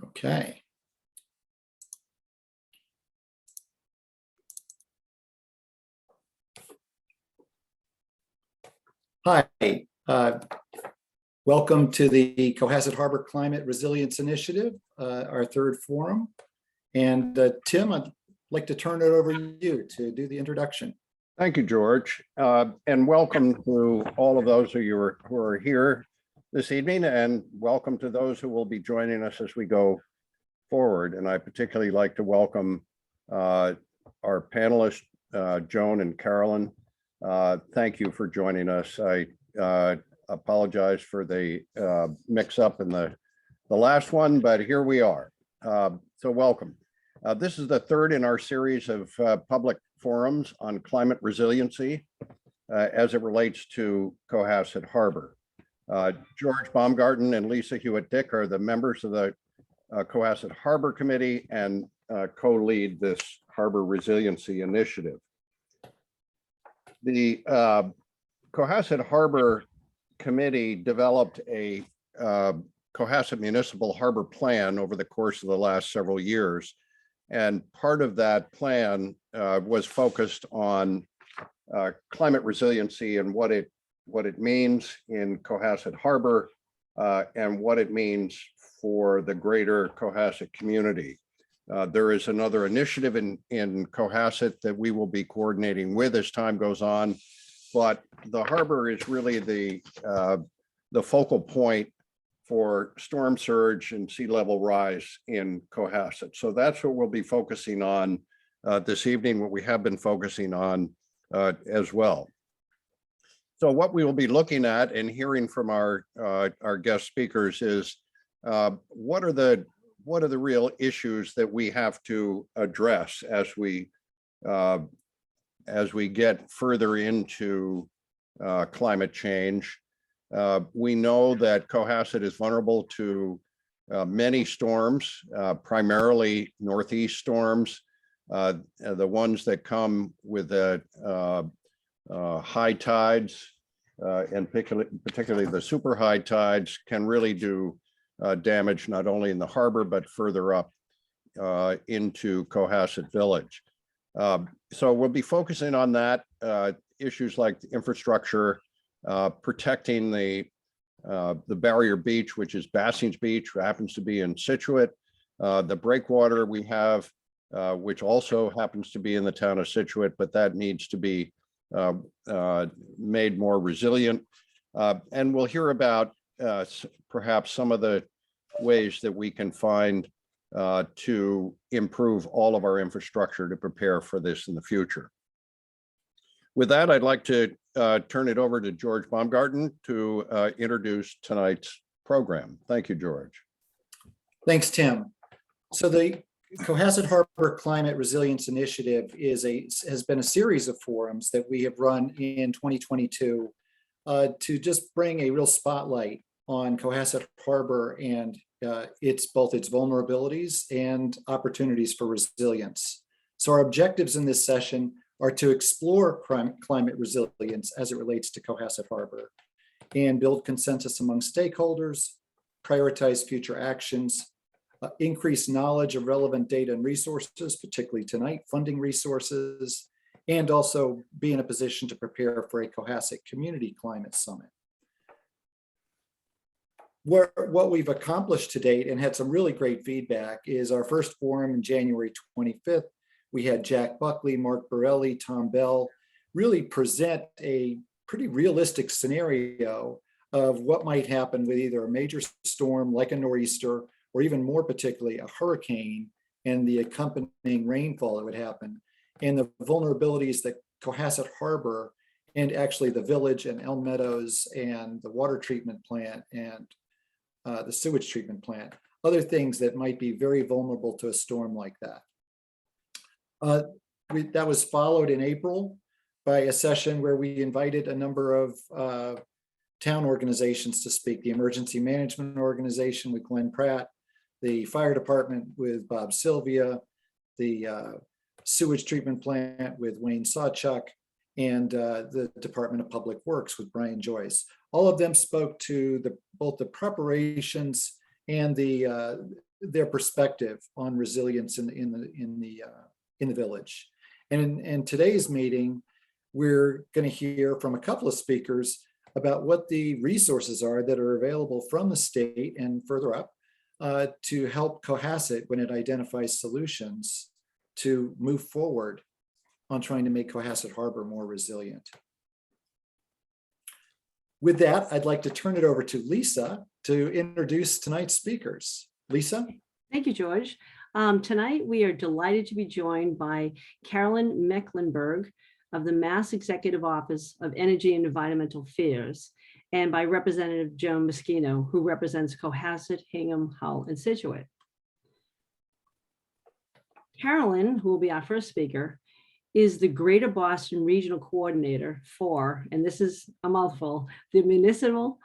Okay. Hi, welcome to the Cohasset Harbor Climate Resilience Initiative, our third forum. And Tim, I'd like to turn it over to you to do the introduction. Thank you, George, and welcome to all of those of you who are here this evening, and welcome to those who will be joining us as we go forward. And I particularly like to welcome our panelists, Joan and Carolyn. Thank you for joining us. I apologize for the mix-up in the last one, but here we are. So welcome. This is the third in our series of public forums on climate resiliency as it relates to Cohasset Harbor. George Baumgarten and Lisa Hewitt-Dick are the members of the Cohasset Harbor Committee and co-lead this Harbor Resiliency Initiative. The Cohasset Harbor Committee developed a Cohasset Municipal Harbor Plan over the course of the last several years. And part of that plan was focused on climate resiliency and what it means in Cohasset Harbor and what it means for the greater Cohasset community. There is another initiative in Cohasset that we will be coordinating with as time goes on, but the harbor is really the focal point for storm surge and sea level rise in Cohasset. So that's what we'll be focusing on this evening, what we have been focusing on as well. So what we will be looking at and hearing from our guest speakers is what are the real issues that we have to address as we get further into climate change. We know that Cohasset is vulnerable to many storms, primarily northeast storms, the ones that come with high tides, and particularly the super high tides can really do damage not only in the harbor, but further up into Cohasset Village. So we'll be focusing on that, issues like the infrastructure, protecting the barrier beach, which is Bassings Beach, happens to be in Scituate, the breakwater we have, which also happens to be in the town of Scituate, but that needs to be made more resilient. And we'll hear about perhaps some of the ways that we can find to improve all of our infrastructure to prepare for this in the future. With that, I'd like to turn it over to George Baumgarten to introduce tonight's program. Thank you, George. Thanks, Tim. So the Cohasset Harbor Climate Resilience Initiative has been a series of forums that we have run in 2022 to just bring a real spotlight on Cohasset Harbor and both its vulnerabilities and opportunities for resilience. So our objectives in this session are to explore climate resilience as it relates to Cohasset Harbor and build consensus among stakeholders, prioritize future actions, increase knowledge of relevant data and resources, particularly tonight, funding resources, and also be in a position to prepare for a Cohasset Community Climate Summit. What we've accomplished to date and had some really great feedback is our first forum in January 25th. We had Jack Buckley, Mark Borelli, Tom Bell really present a pretty realistic scenario of what might happen with either a major storm like a nor'easter, or even more particularly a hurricane and the accompanying rainfall that would happen, and the vulnerabilities that Cohasset Harbor and actually the village and Elm Meadows and the water treatment plant and the sewage treatment plant, other things that might be very vulnerable to a storm like that. That was followed in April by a session where we invited a number of town organizations to speak, the Emergency Management Organization with Glenn Pratt, the Fire Department with Bob Sylvia, the Sewage Treatment Plant with Wayne Sawchuk, and the Department of Public Works with Brian Joyce. All of them spoke to both the preparations and the their perspective on resilience in the village. And in today's meeting, we're going to hear from a couple of speakers about what the resources are that are available from the state and further up to help Cohasset when it identifies solutions to move forward on trying to make Cohasset Harbor more resilient. With that, I'd like to turn it over to Lisa to introduce tonight's speakers. Lisa? Thank you, George. Tonight, we are delighted to be joined by Carolyn Mecklenburg of the Mass Executive Office of Energy and Environmental Affairs, and by Representative Joan Moschino, who represents Cohasset, Hingham, Hull, and Situate. Carolyn, who will be our first speaker, is the Greater Boston Regional Coordinator for, and this is a mouthful, the Municipal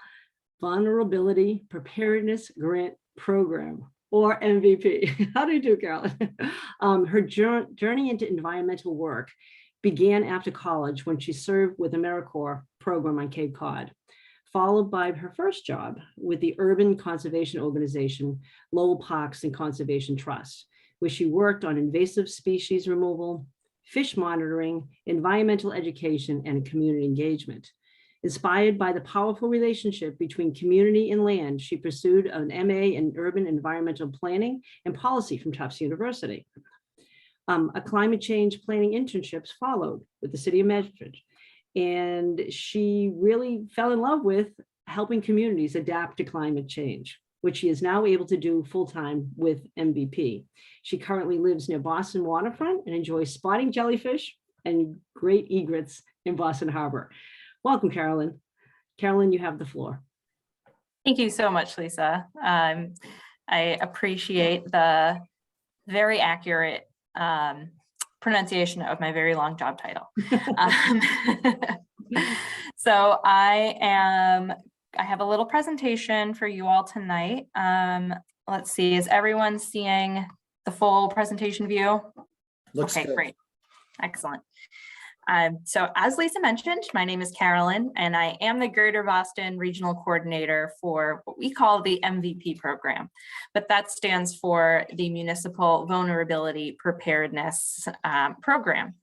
Vulnerability Preparedness Grant Program, or MVP. How do you do, Carolyn? Her journey into environmental work began after college when she served with AmeriCorps program on Cape Cod, followed by her first job with the urban conservation organization, Lowell Parks and Conservation Trust, where she worked on invasive species removal, fish monitoring, environmental education, and community engagement. Inspired by the powerful relationship between community and land, she pursued an MA in urban environmental planning and policy from Tufts University. A climate change planning internships followed with the city of Medford, and she really fell in love with helping communities adapt to climate change, which she is now able to do full-time with MVP. She currently lives near Boston waterfront and enjoys spotting jellyfish and great egrets in Boston Harbor. Welcome, Carolyn. Carolyn, you have the floor. Thank you so much, Lisa. I appreciate the very accurate pronunciation of my very long job title. So I have a little presentation for you all tonight. Let's see, is everyone seeing the full presentation view? Looks okay, good. Great, excellent. So as Lisa mentioned, my name is Carolyn, and I am the Greater Boston Regional Coordinator for what we call the MVP program, but that stands for the Municipal Vulnerability Preparedness Program.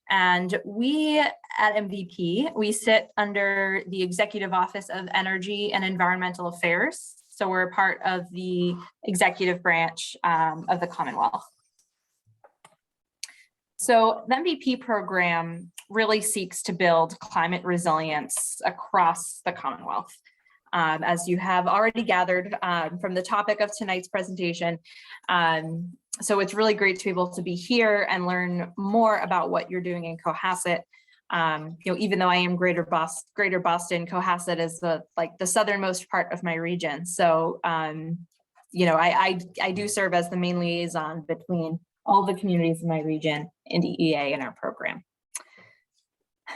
And we at MVP, we sit under the Executive Office of Energy and Environmental Affairs. So we're a part of the executive branch of the Commonwealth. So the MVP program really seeks to build climate resilience across the Commonwealth. As you have already gathered from the topic of tonight's presentation, so it's really great to be able to be here and learn more about what you're doing in Cohasset. Even though I am Greater Boston, Cohasset is the southernmost part of my region. So, I do serve as the main liaison between all the communities in my region and EEA in our program.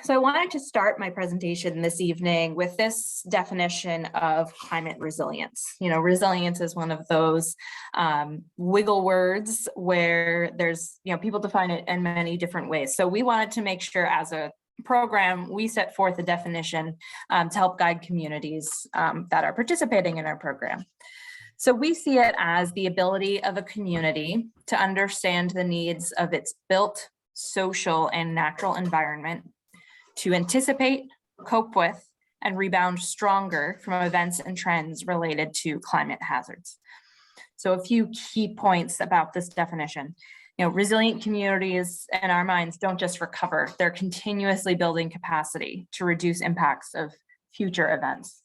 So I wanted to start my presentation this evening with this definition of climate resilience. Resilience is one of those wiggle words where there's, people define it in many different ways. So we wanted to make sure as a program, we set forth a definition to help guide communities that are participating in our program. So we see it as the ability of a community to understand the needs of its built, social, and natural environment, to anticipate, cope with, and rebound stronger from events and trends related to climate hazards. So a few key points about this definition. Resilient communities in our minds don't just recover, they're continuously building capacity to reduce impacts of future events.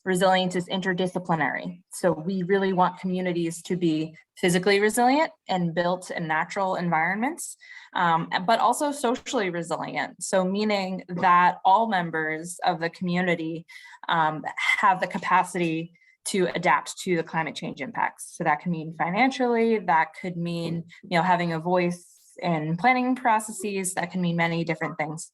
Resilience is interdisciplinary. So we really want communities to be physically resilient and built in natural environments, but also socially resilient. So meaning that all members of the community have the capacity to adapt to the climate change impacts. So that can mean financially, that could mean, having a voice in planning processes, that can mean many different things.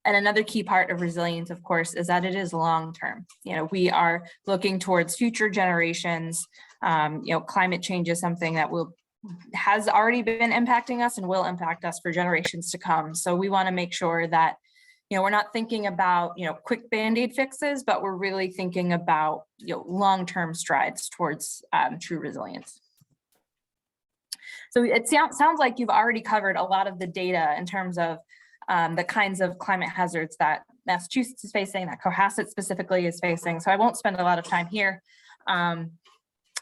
And another key part of resilience, of course, is that it is long-term. We are looking towards future generations. Climate change is something that has already been impacting us and will impact us for generations to come. So we want to make sure that, we're not thinking about, quick Band-Aid fixes, but we're really thinking about, long-term strides towards true resilience. So it sounds like you've already covered a lot of the data in terms of the kinds of climate hazards that Massachusetts is facing, that Cohasset specifically is facing. So I won't spend a lot of time here.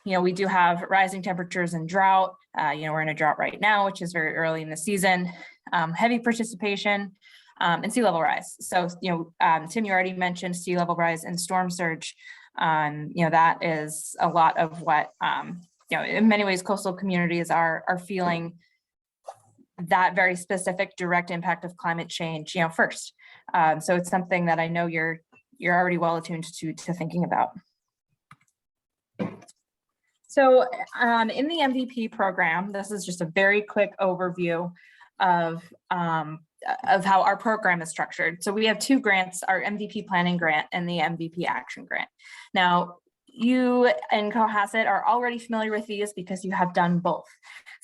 We do have rising temperatures and drought. We're in a drought right now, which is very early in the season. Heavy precipitation and sea level rise. So, Tim, you already mentioned sea level rise and storm surge. That is a lot of what, in many ways, coastal communities are feeling that very specific direct impact of climate change, first. So it's something that I know you're already well attuned to thinking about. So in the MVP program, this is just a very quick overview of how our program is structured. So we have two grants, our MVP planning grant and the MVP action grant. Now, you and Cohasset are already familiar with these because you have done both.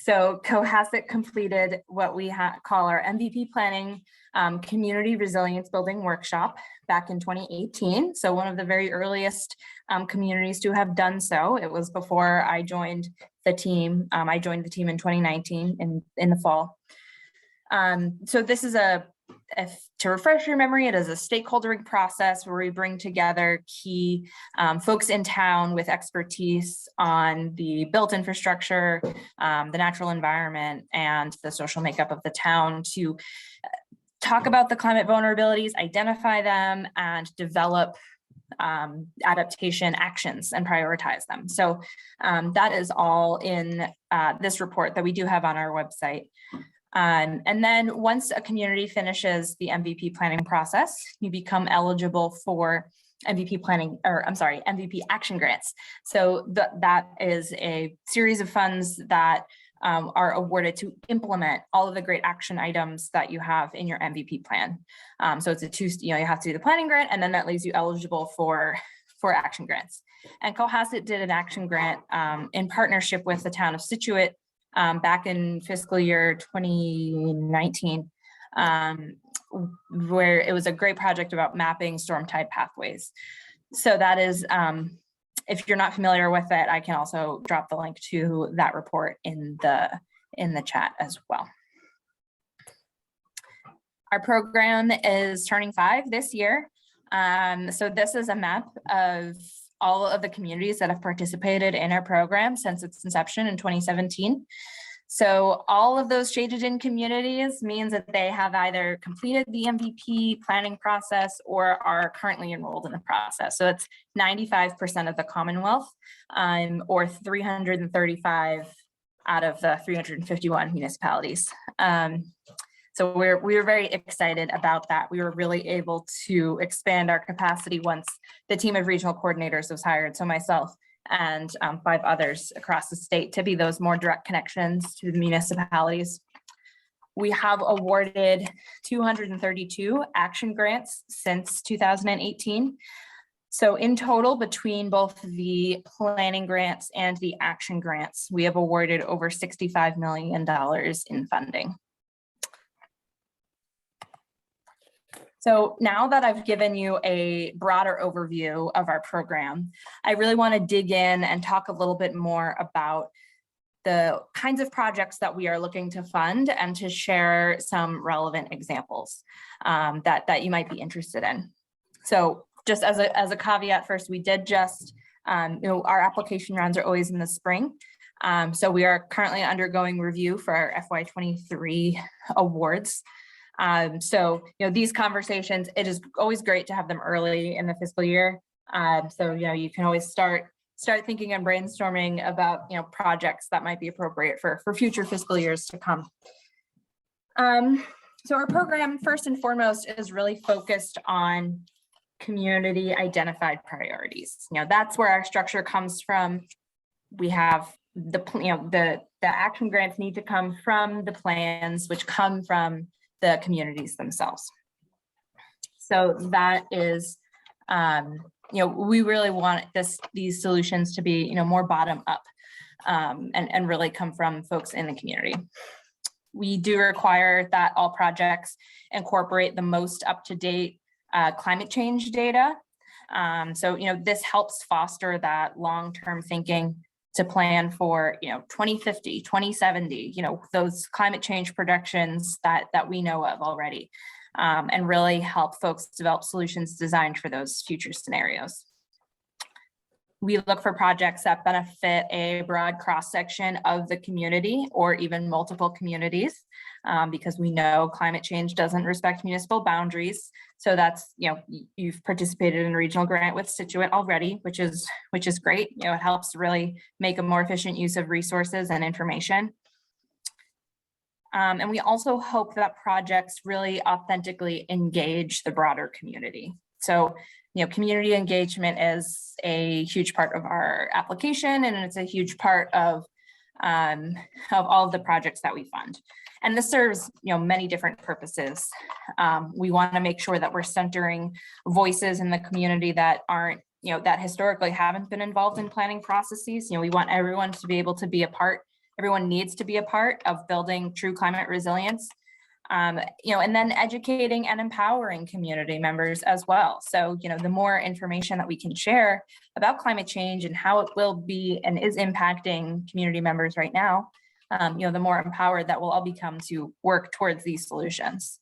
So Cohasset completed what we call our MVP planning community resilience building workshop back in 2018. So one of the very earliest communities to have done so. It was before I joined the team. I joined the team in 2019 in the fall. So this is to refresh your memory, it is a stakeholdering process where we bring together key folks in town with expertise on the built infrastructure, the natural environment, and the social makeup of the town to talk about the climate vulnerabilities, identify them, and develop adaptation actions and prioritize them. So that is all in this report that we do have on our website. And then once a community finishes the MVP planning process, you become eligible for MVP action grants. So that is a series of funds that are awarded to implement all of the great action items that you have in your MVP plan. So it's you have to do the planning grant, and then that leaves you eligible for action grants. And Cohasset did an action grant in partnership with the town of Scituate back in fiscal year 2019, where it was a great project about mapping storm tide pathways. So that is, if you're not familiar with it, I can also drop the link to that report in the chat as well. Our program is turning 5 this year. So this is a map of all of the communities that have participated in our program since its inception in 2017. So all of those shaded in communities means that they have either completed the MVP planning process or are currently enrolled in the process. So it's 95% of the Commonwealth, or 335 out of the 351 municipalities. So we were very excited about that. We were really able to expand our capacity once the team of regional coordinators was hired. So myself and 5 others across the state to be those more direct connections to the municipalities. We have awarded 232 action grants since 2018. So in total, between both the planning grants and the action grants, we have awarded over $65 million in funding. So now that I've given you a broader overview of our program, I really want to dig in and talk a little bit more about the kinds of projects that we are looking to fund and to share some relevant examples that you might be interested in. So just as a caveat first, we did just, our application rounds are always in the spring. So we are currently undergoing review for our FY23 awards. So, these conversations, it is always great to have them early in the fiscal year. So, you can always start thinking and brainstorming about, projects that might be appropriate for future fiscal years to come. So our program, first and foremost, is really focused on community identified priorities. That's where our structure comes from. We have the action grants need to come from the plans, which come from the communities themselves. So that is, we really want these solutions to be, more bottom up and really come from folks in the community. We do require that all projects incorporate the most up-to-date climate change data. So, this helps foster that long-term thinking to plan for, 2050, 2070, those climate change projections that we know of already, and really help folks develop solutions designed for those future scenarios. We look for projects that benefit a broad cross-section of the community or even multiple communities, because we know climate change doesn't respect municipal boundaries. So that's, you've participated in a regional grant with Situate already, which is great. It helps really make a more efficient use of resources and information. And we also hope that projects really authentically engage the broader community. So, community engagement is a huge part of our application, and it's a huge part of all of the projects that we fund. And this serves, many different purposes. We want to make sure that we're centering voices in the community that aren't, that historically haven't been involved in planning processes. We want everyone to be able to be a part. Everyone needs to be a part of building true climate resilience. And then educating and empowering community members as well. So, the more information that we can share about climate change and how it will be and is impacting community members right now, the more empowered that we'll all become to work towards these solutions.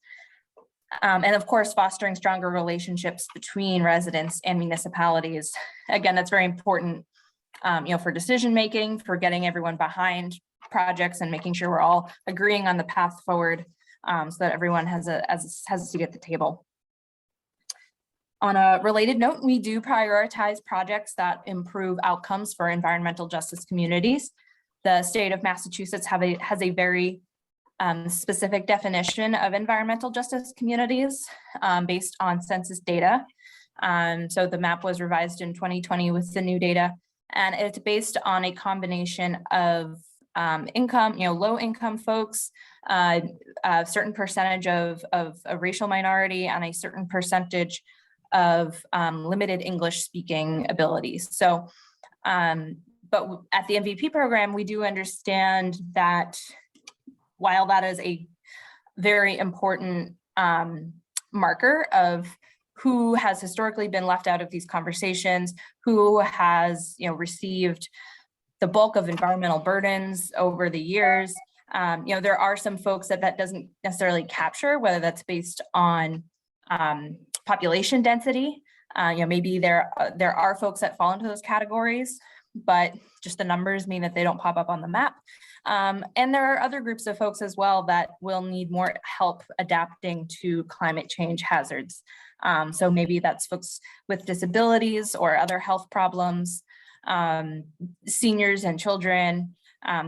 And of course, fostering stronger relationships between residents and municipalities. Again, that's very important, for decision-making, for getting everyone behind projects and making sure we're all agreeing on the path forward. So that everyone has a seat at the table. On a related note, we do prioritize projects that improve outcomes for environmental justice communities. The state of Massachusetts has a very specific definition of environmental justice communities based on census data. So the map was revised in 2020 with the new data, and it's based on a combination of income, low income folks, a certain percentage of a racial minority, and a certain percentage of limited English speaking abilities. So, but at the MVP program, we do understand that while that is a very important marker of who has historically been left out of these conversations, who has, received the bulk of environmental burdens over the years. There are some folks that doesn't necessarily capture, whether that's based on population density. Maybe there are folks that fall into those categories, but just the numbers mean that they don't pop up on the map. And there are other groups of folks as well that will need more help adapting to climate change hazards. So maybe that's folks with disabilities or other health problems, seniors and children.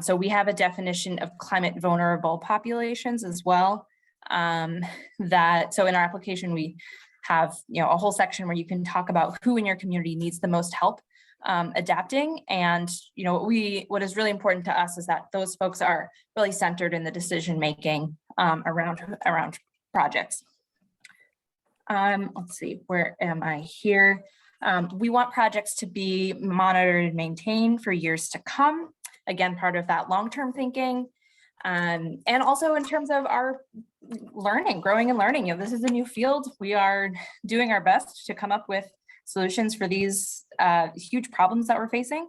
So we have a definition of climate vulnerable populations as well. So in our application, we have a whole section where you can talk about who in your community needs the most help adapting. And what is really important to us is that those folks are really centered in the decision making around projects. Let's see, where am I here? We want projects to be monitored and maintained for years to come. Again, part of that long-term thinking. And also in terms of our learning, growing and learning, this is a new field. We are doing our best to come up with solutions for these huge problems that we're facing.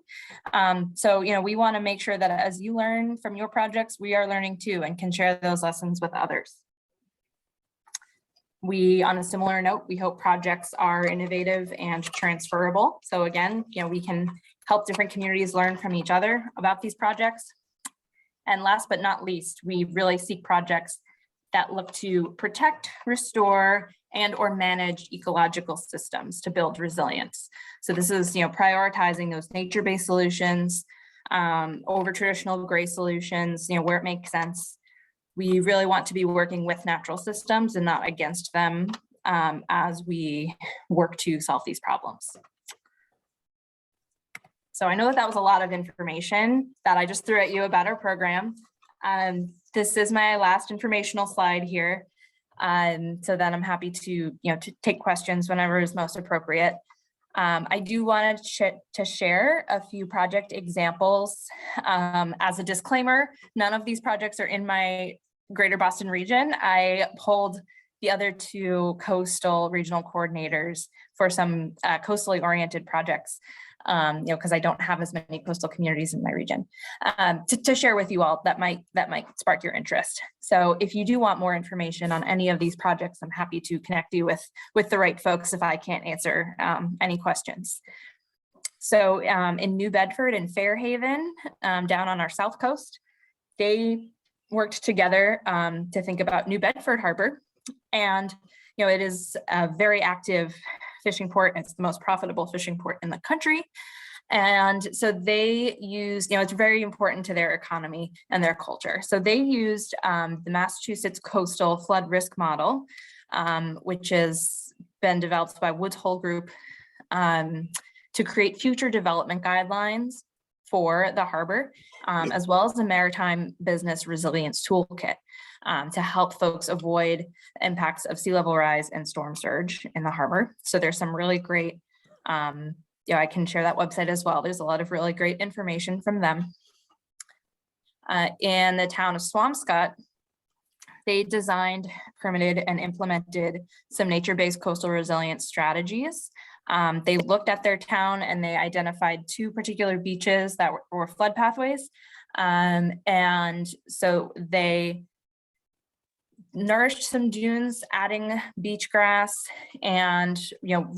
So, we want to make sure that as you learn from your projects, we are learning too and can share those lessons with others. On a similar note, we hope projects are innovative and transferable. So again, we can help different communities learn from each other about these projects. And last but not least, we really seek projects that look to protect, restore, and or manage ecological systems to build resilience. So this is, prioritizing those nature-based solutions over traditional gray solutions, where it makes sense. We really want to be working with natural systems and not against them as we work to solve these problems. So I know that was a lot of information that I just threw at you about our program. This is my last informational slide here. So then I'm happy to take questions whenever is most appropriate. I do want to share a few project examples. As a disclaimer, none of these projects are in my Greater Boston region, I pulled the other two coastal regional coordinators for some coastally oriented projects, because I don't have as many coastal communities in my region, to share with you all that might spark your interest. So if you do want more information on any of these projects, I'm happy to connect you with the right folks if I can't answer any questions. So in New Bedford and Fairhaven, down on our south coast, they worked together to think about New Bedford Harbor. And, it is a very active fishing port. It's the most profitable fishing port in the country. And so they used, it's very important to their economy and their culture. So they used the Massachusetts Coastal Flood Risk Model, which has been developed by Woods Hole Group, to create future development guidelines for the harbor, as well as the Maritime Business Resilience Toolkit, to help folks avoid impacts of sea level rise and storm surge in the harbor. So there's some really great, I can share that website as well. There's a lot of really great information from them. In the town of Swampscott, they designed, permitted, and implemented some nature-based coastal resilience strategies. They looked at their town and they identified 2 particular beaches that were flood pathways. And so they nourished some dunes, adding beach grass, and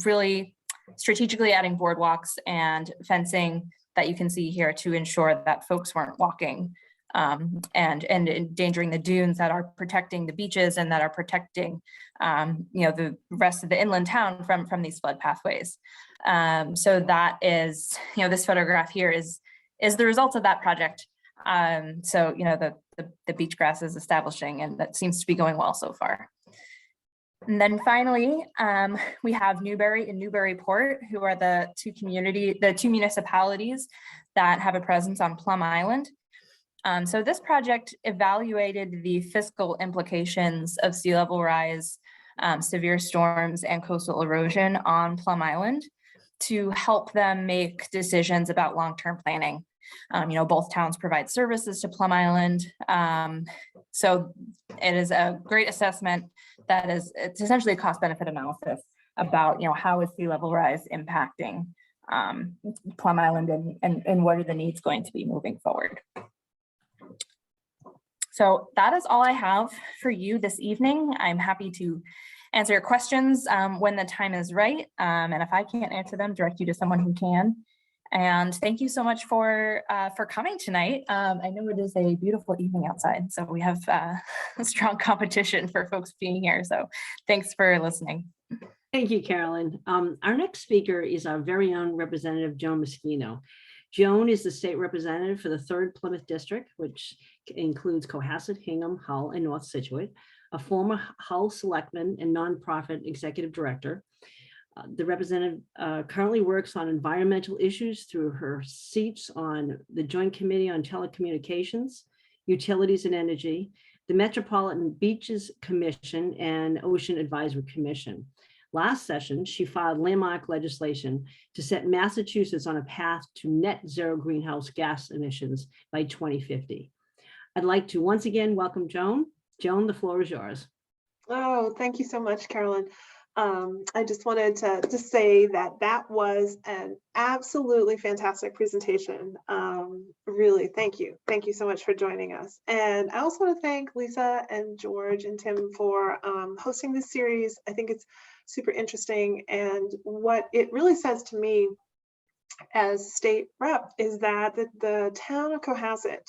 really strategically adding boardwalks and fencing that you can see here to ensure that folks weren't walking and endangering the dunes that are protecting the beaches and that are protecting the rest of the inland town from these flood pathways. So that is, this photograph here is the result of that project. So the beach grass is establishing, and that seems to be going well so far. And then finally, we have Newbury and Newburyport, who are the 2 municipalities that have a presence on Plum Island. So this project evaluated the fiscal implications of sea level rise, severe storms, and coastal erosion on Plum Island to help them make decisions about long-term planning. Both towns provide services to Plum Island. So it is a great assessment it's essentially a cost-benefit analysis about, how is sea level rise impacting Plum Island and what are the needs going to be moving forward. So that is all I have for you this evening. I'm happy to answer your questions when the time is right. And if I can't answer them, direct you to someone who can. And thank you so much for coming tonight. I know it is a beautiful evening outside, so we have a strong competition for folks being here. So thanks for listening. Thank you, Carolyn. Our next speaker is our very own Representative Joan Moschino. Joan is the state representative for the 3rd Plymouth District, which includes Cohasset, Hingham, Hull, and North Situate, a former Hull selectman and nonprofit executive director. The representative currently works on environmental issues through her seats on the Joint Committee on Telecommunications, Utilities and Energy, the Metropolitan Beaches Commission, and Ocean Advisory Commission. Last session, she filed landmark legislation to set Massachusetts on a path to net zero greenhouse gas emissions by 2050. I'd like to once again welcome Joan. Joan, the floor is yours. Oh, thank you so much, Carolyn. I just wanted to say that was an absolutely fantastic presentation. Really, thank you. Thank you so much for joining us. And I also want to thank Lisa and George and Tim for hosting this series. I think it's super interesting. And what it really says to me as state rep is that the town of Cohasset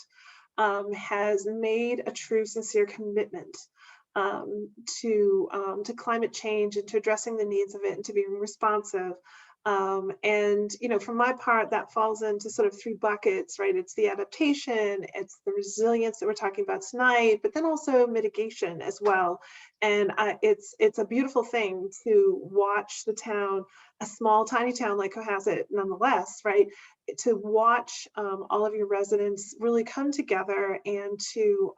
has made a true, sincere commitment to climate change and to addressing the needs of it and to be responsive. And, for my part, that falls into sort of 3 buckets, right? It's the adaptation, it's the resilience that we're talking about tonight, but then also mitigation as well. And it's a beautiful thing to watch the town, a small, tiny town like Cohasset, nonetheless, right? To watch all of your residents really come together and to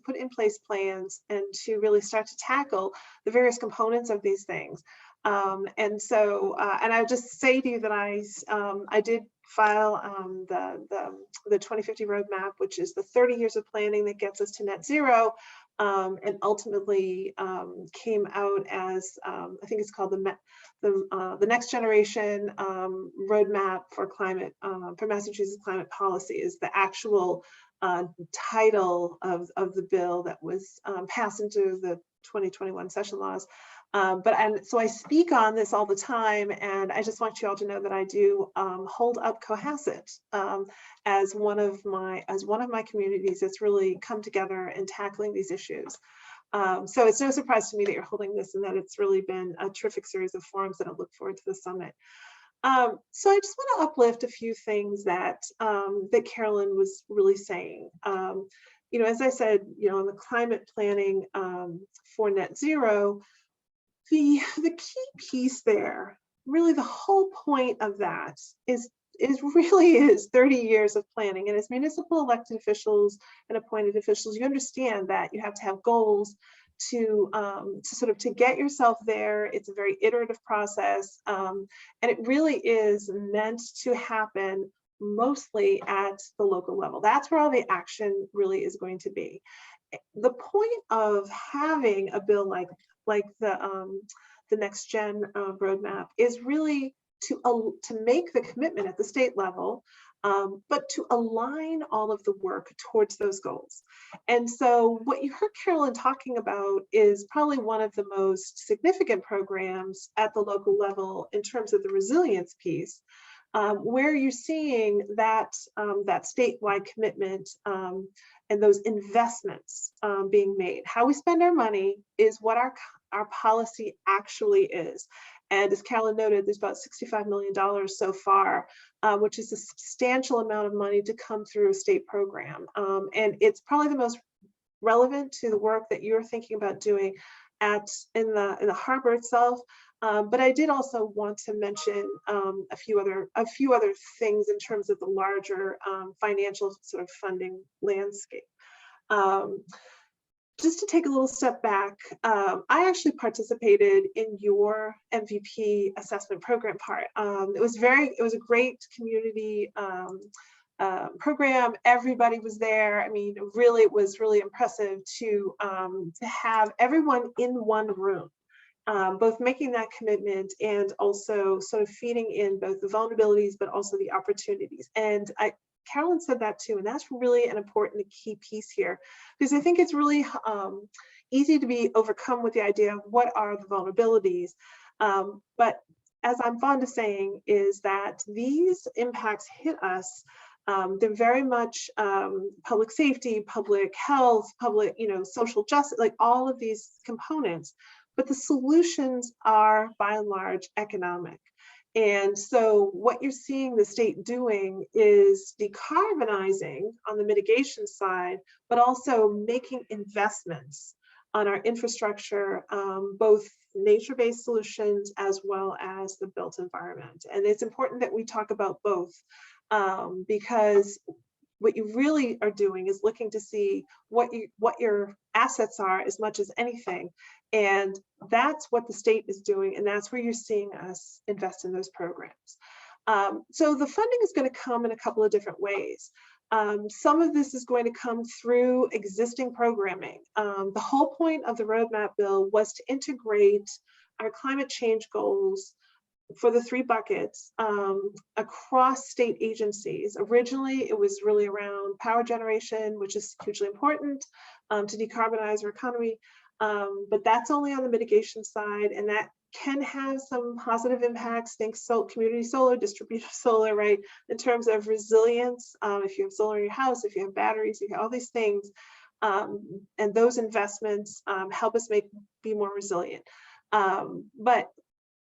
put in place plans and to really start to tackle the various components of these things. And so, and I would just say to you that I did file the 2050 roadmap, which is the 30 years of planning that gets us to net zero. and ultimately came out as, I think it's called the Next Generation Roadmap for Climate, for Massachusetts Climate Policy is the actual title of the bill that was passed into the 2021 session laws. So I speak on this all the time, and I just want you all to know that I do hold up Cohasset as one of my communities that's really come together in tackling these issues. So it's no surprise to me that you're holding this and that it's really been a terrific series of forums that I look forward to the summit. So I just want to uplift a few things that that Carolyn was really saying. You know, as I said, you know, in the climate planning for net zero, the key piece there, really the whole point of that is really is 30 years of planning. And as municipal elected officials and appointed officials, you understand that you have to have goals to sort of to get yourself there. It's a very iterative process, and it really is meant to happen mostly at the local level. That's where all the action really is going to be. The point of having a bill like the Next Gen roadmap is really to make the commitment at the state level, but to align all of the work towards those goals. And so what you heard Carolyn talking about is probably one of the most significant programs at the local level in terms of the resilience piece, where you're seeing that that statewide commitment and those investments being made. How we spend our money is what our policy actually is. And as Carolyn noted, there's about $65 million so far, which is a substantial amount of money to come through a state program. And it's probably the most relevant to the work that you're thinking about doing in the harbor itself. But I did also want to mention a few other things in terms of the larger financial sort of funding landscape. Just to take a little step back, I actually participated in your MVP assessment program part. It was a great community program. Everybody was there. I mean, really, it was really impressive to have everyone in one room, both making that commitment and also sort of feeding in both the vulnerabilities, but also the opportunities. And Carolyn said that too, and that's really an important key piece here, because I think it's really easy to be overcome with the idea of what are the vulnerabilities. But as I'm fond of saying, is that these impacts hit us. They're very much public safety, public health, public, social justice, like all of these components. But the solutions are by and large economic. And so what you're seeing the state doing is decarbonizing on the mitigation side, but also making investments on our infrastructure, both nature-based solutions as well as the built environment. And it's important that we talk about both, because what you really are doing is looking to see what your assets are as much as anything. And that's what the state is doing. And that's where you're seeing us invest in those programs. So the funding is going to come in a couple of different ways. Some of this is going to come through existing programming. The whole point of the roadmap bill was to integrate our climate change goals for the 3 buckets across state agencies. Originally, it was really around power generation, which is hugely important to decarbonize our economy. But that's only on the mitigation side, and that can have some positive impacts. Think community solar, distributed solar, right? In terms of resilience, if you have solar in your house, if you have batteries, you have all these things, and those investments help us be more resilient. But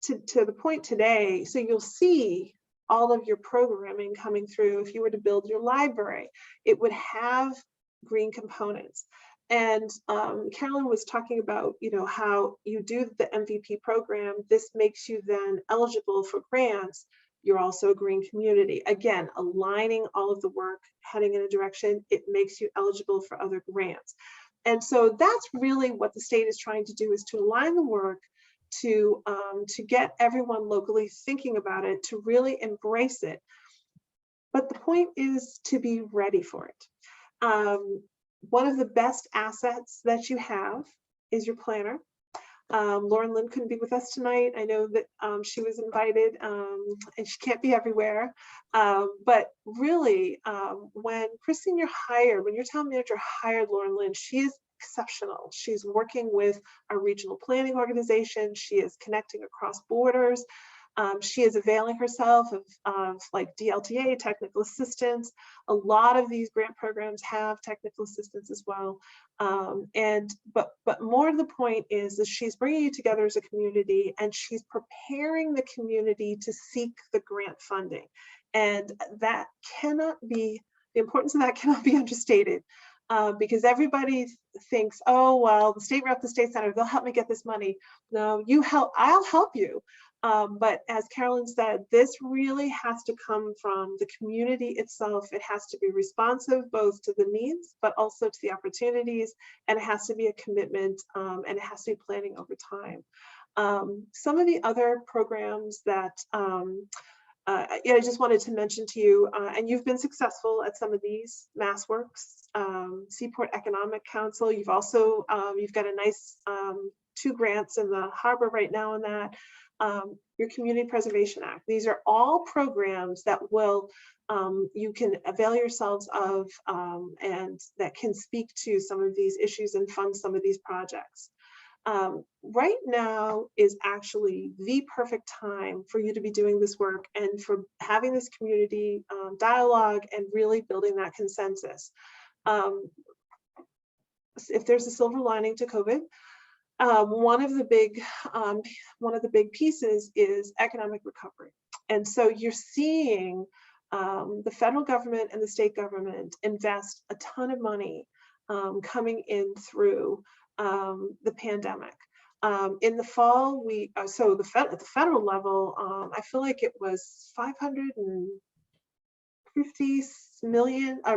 to the point today, so you'll see all of your programming coming through. If you were to build your library, it would have green components. And Carolyn was talking about, how you do the MVP program. This makes you then eligible for grants. You're also a green community. Again, aligning all of the work, heading in a direction, it makes you eligible for other grants. And so that's really what the state is trying to do, is to align the work to get everyone locally thinking about it, to really embrace it. But the point is to be ready for it. one of the best assets that you have is your planner. Lauren Lynn couldn't be with us tonight. I know that she was invited and she can't be everywhere. But really, when Christine, when your town manager hired Lauren Lynn, she is exceptional. She's working with our regional planning organization. She is connecting across borders. She is availing herself of like DLTA, technical assistance. A lot of these grant programs have technical assistance as well. But more to the point is that she's bringing you together as a community, and she's preparing the community to seek the grant funding. And that cannot be, the importance of that cannot be understated. Because everybody thinks, oh, well, the state rep, the state senator, they'll help me get this money. No, I'll help you. But as Carolyn said, this really has to come from the community itself. It has to be responsive both to the needs, but also to the opportunities, and it has to be a commitment, and it has to be planning over time. Some of the other programs that I just wanted to mention to you, and you've been successful at some of these, MassWorks, Seaport Economic Council. You've also, you've got a nice 2 grants in the harbor right now on that. Your Community Preservation Act. These are all programs that will, you can avail yourselves of, and that can speak to some of these issues and fund some of these projects. Right now is actually the perfect time for you to be doing this work and for having this community dialogue and really building that consensus. If there's a silver lining to COVID, one of the big pieces is economic recovery. And so you're seeing the federal government and the state government invest a ton of money coming in through the pandemic. In the fall, at the federal level, I feel like it was $550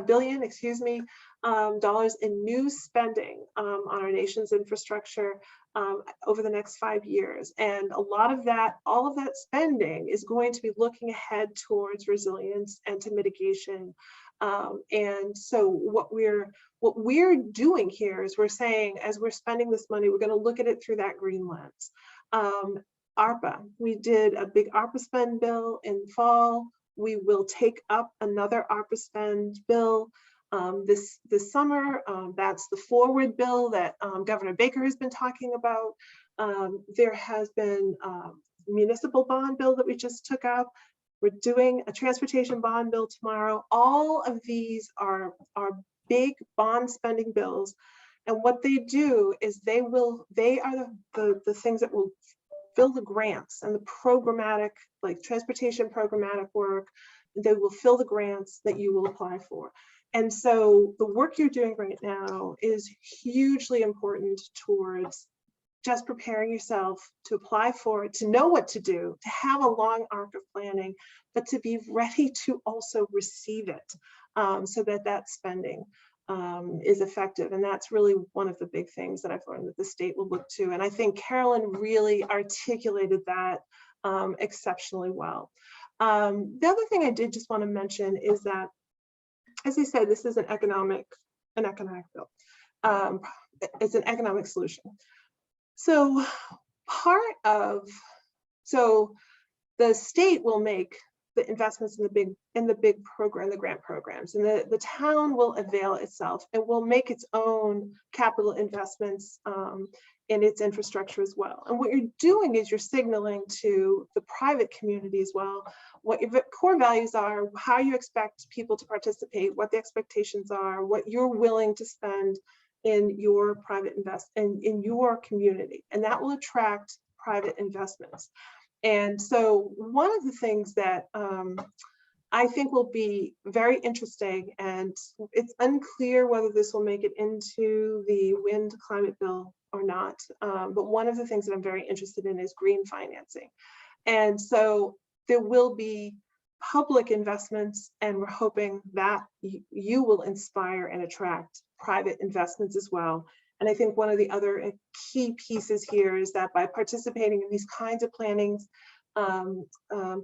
billion, excuse me, dollars in new spending on our nation's infrastructure over the next 5 years. And all of that spending is going to be looking ahead towards resilience and to mitigation. And so what we're doing here is we're saying, as we're spending this money, we're going to look at it through that green lens. ARPA, we did a big ARPA spend bill in fall. We will take up another ARPA spend bill this summer. That's the forward bill that Governor Baker has been talking about. There has been a municipal bond bill that we just took up. We're doing a transportation bond bill tomorrow. All of these are big bond spending bills. And what they do is they are the things that will fill the grants and the programmatic, like transportation programmatic work. They will fill the grants that you will apply for. And so the work you're doing right now is hugely important towards just preparing yourself to apply for it, to know what to do, to have a long arc of planning, but to be ready to also receive it so that spending is effective. And that's really one of the big things that I've learned that the state will look to. And I think Carolyn really articulated that exceptionally well. The other thing I did just want to mention is that, as I said, this is an economic bill. It's an economic solution. So the state will make the investments in the big program, the grant programs, and the town will avail itself and will make its own capital investments in its infrastructure as well. And what you're doing is you're signaling to the private community as well what your core values are, how you expect people to participate, what the expectations are, what you're willing to spend in your private in your community, and that will attract private investments. And so one of the things that I think will be very interesting, and it's unclear whether this will make it into the wind climate bill or not, but one of the things that I'm very interested in is green financing. And so there will be public investments, and we're hoping that you will inspire and attract private investments as well. And I think one of the other key pieces here is that by participating in these kinds of plannings,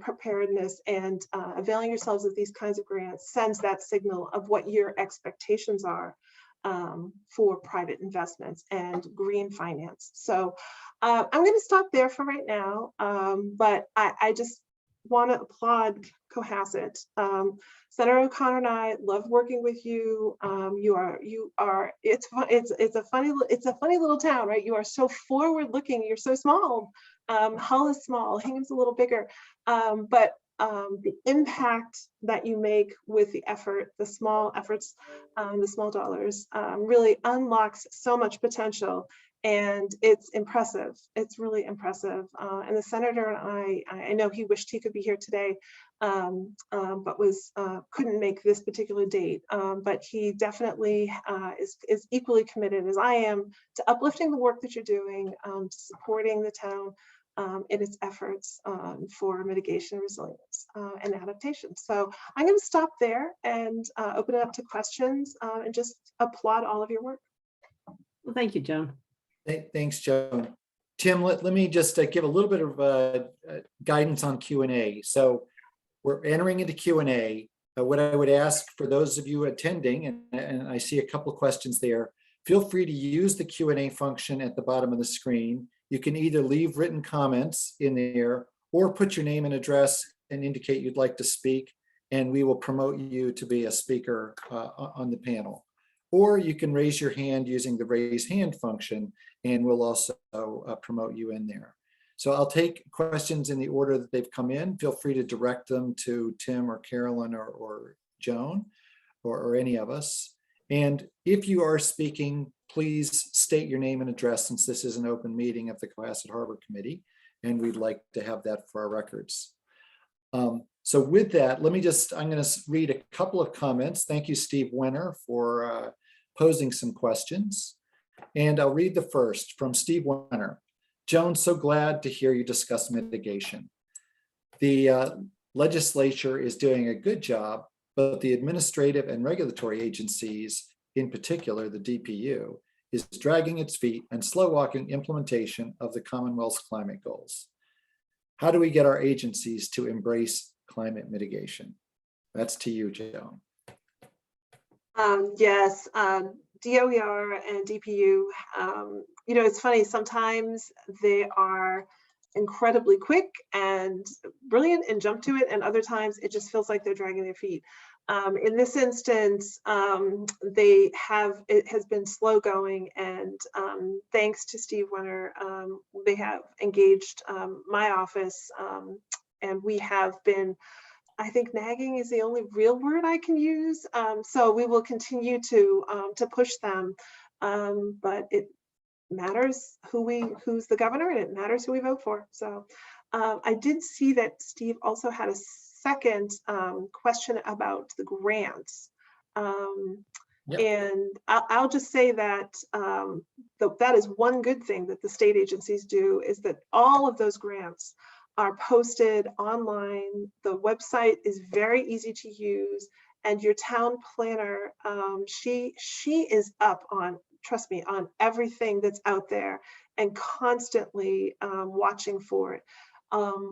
preparedness, and availing yourselves of these kinds of grants sends that signal of what your expectations are for private investments and green finance. So I'm going to stop there for right now, but I just want to applaud Cohasset. Senator O'Connor and I love working with you. It's a funny little town, right? You are so forward looking. You're so small. Hull is small, Hingham's a little bigger, but the impact that you make with the effort, the small efforts, the small dollars, really unlocks so much potential. And it's impressive. It's really impressive. And the senator and I know he wished he could be here today, but couldn't make this particular date. But he definitely is equally committed as I am to uplifting the work that you're doing, to supporting the town in its efforts for mitigation, resilience, and adaptation. So I'm going to stop there and open it up to questions and just applaud all of your work. Well, thank you, Joan. Thanks, Joan. Tim, let me just give a little bit of guidance on Q&A. So we're entering into Q&A. What I would ask for those of you attending, and I see a couple of questions there, feel free to use the Q&A function at the bottom of the screen. You can either leave written comments in there or put your name and address and indicate you'd like to speak, and we will promote you to be a speaker on the panel. Or you can raise your hand using the raise hand function, and we'll also promote you in there. So I'll take questions in the order that they've come in. Feel free to direct them to Tim or Carolyn or Joan or any of us. And if you are speaking, please state your name and address, since this is an open meeting of the Cohasset Harbor Committee, and we'd like to have that for our records. So with that, I'm going to read a couple of comments. Thank you, Steve Wenner, for posing some questions. And I'll read the first from Steve Wenner. Joan, so glad to hear you discuss mitigation. The legislature is doing a good job, but the administrative and regulatory agencies, in particular the DPU, is dragging its feet and slow walking implementation of the Commonwealth's climate goals. How do we get our agencies to embrace climate mitigation? That's to you, Joan. Yes, DOER and DPU, it's funny, sometimes they are incredibly quick and brilliant and jump to it, and other times it just feels like they're dragging their feet. In this instance, it has been slow going, and thanks to Steve Wenner, they have engaged my office, and we have been, I think nagging is the only real word I can use. So we will continue to push them, but it matters who's the governor, and it matters who we vote for. So I did see that Steve also had a second question about the grants. Yep. And I'll just say that that is one good thing that the state agencies do, is that all of those grants are posted online. The website is very easy to use, and your town planner, she is up on, trust me, on everything that's out there and constantly watching for it.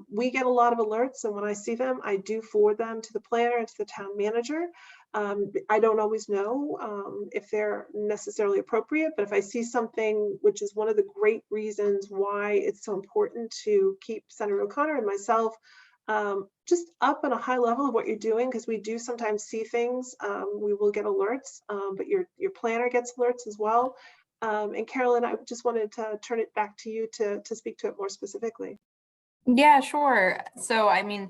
We get a lot of alerts, and when I see them, I do forward them to the planner and to the town manager. I don't always know if they're necessarily appropriate, but if I see something, which is one of the great reasons why it's so important to keep Senator O'Connor and myself just up on a high level of what you're doing, because we do sometimes see things, we will get alerts, but your planner gets alerts as well. And Carolyn, I just wanted to turn it back to you to speak to it more specifically. Yeah, sure. So, I mean,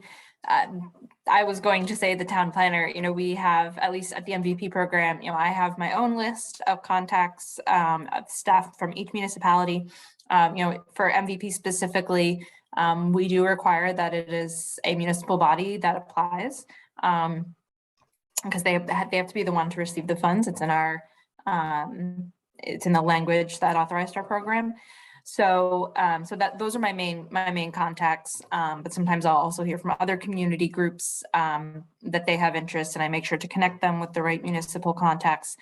I was going to say the town planner, we have, at least at the MVP program, I have my own list of contacts, of staff from each municipality. For MVP specifically, we do require that it is a municipal body that applies, because they have to be the one to receive the funds. It's in our, it's in the language that authorized our program. So, those are my main contacts. But sometimes I'll also hear from other community groups that they have interest, and I make sure to connect them with the right municipal contacts.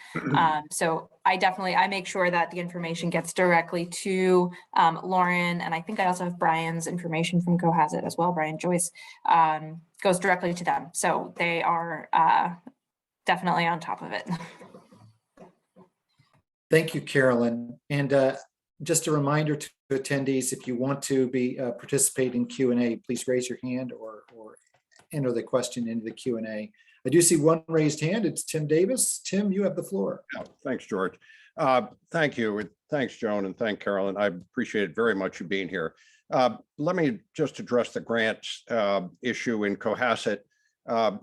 So I make sure that the information gets directly to Lauren, and I think I also have Brian's information from Cohasset as well. Brian Joyce goes directly to them, so they are definitely on top of it. Thank you, Carolyn. And just a reminder to attendees, if you want to be participate in Q&A, please raise your hand or enter the question into the Q&A. I do see one raised hand. It's Tim Davis. Tim, you have the floor. Yeah, thanks, George. Thank you. And thanks, Joan, and thank Carolyn. I appreciate it very much you being here. Let me just address the grants issue in Cohasset.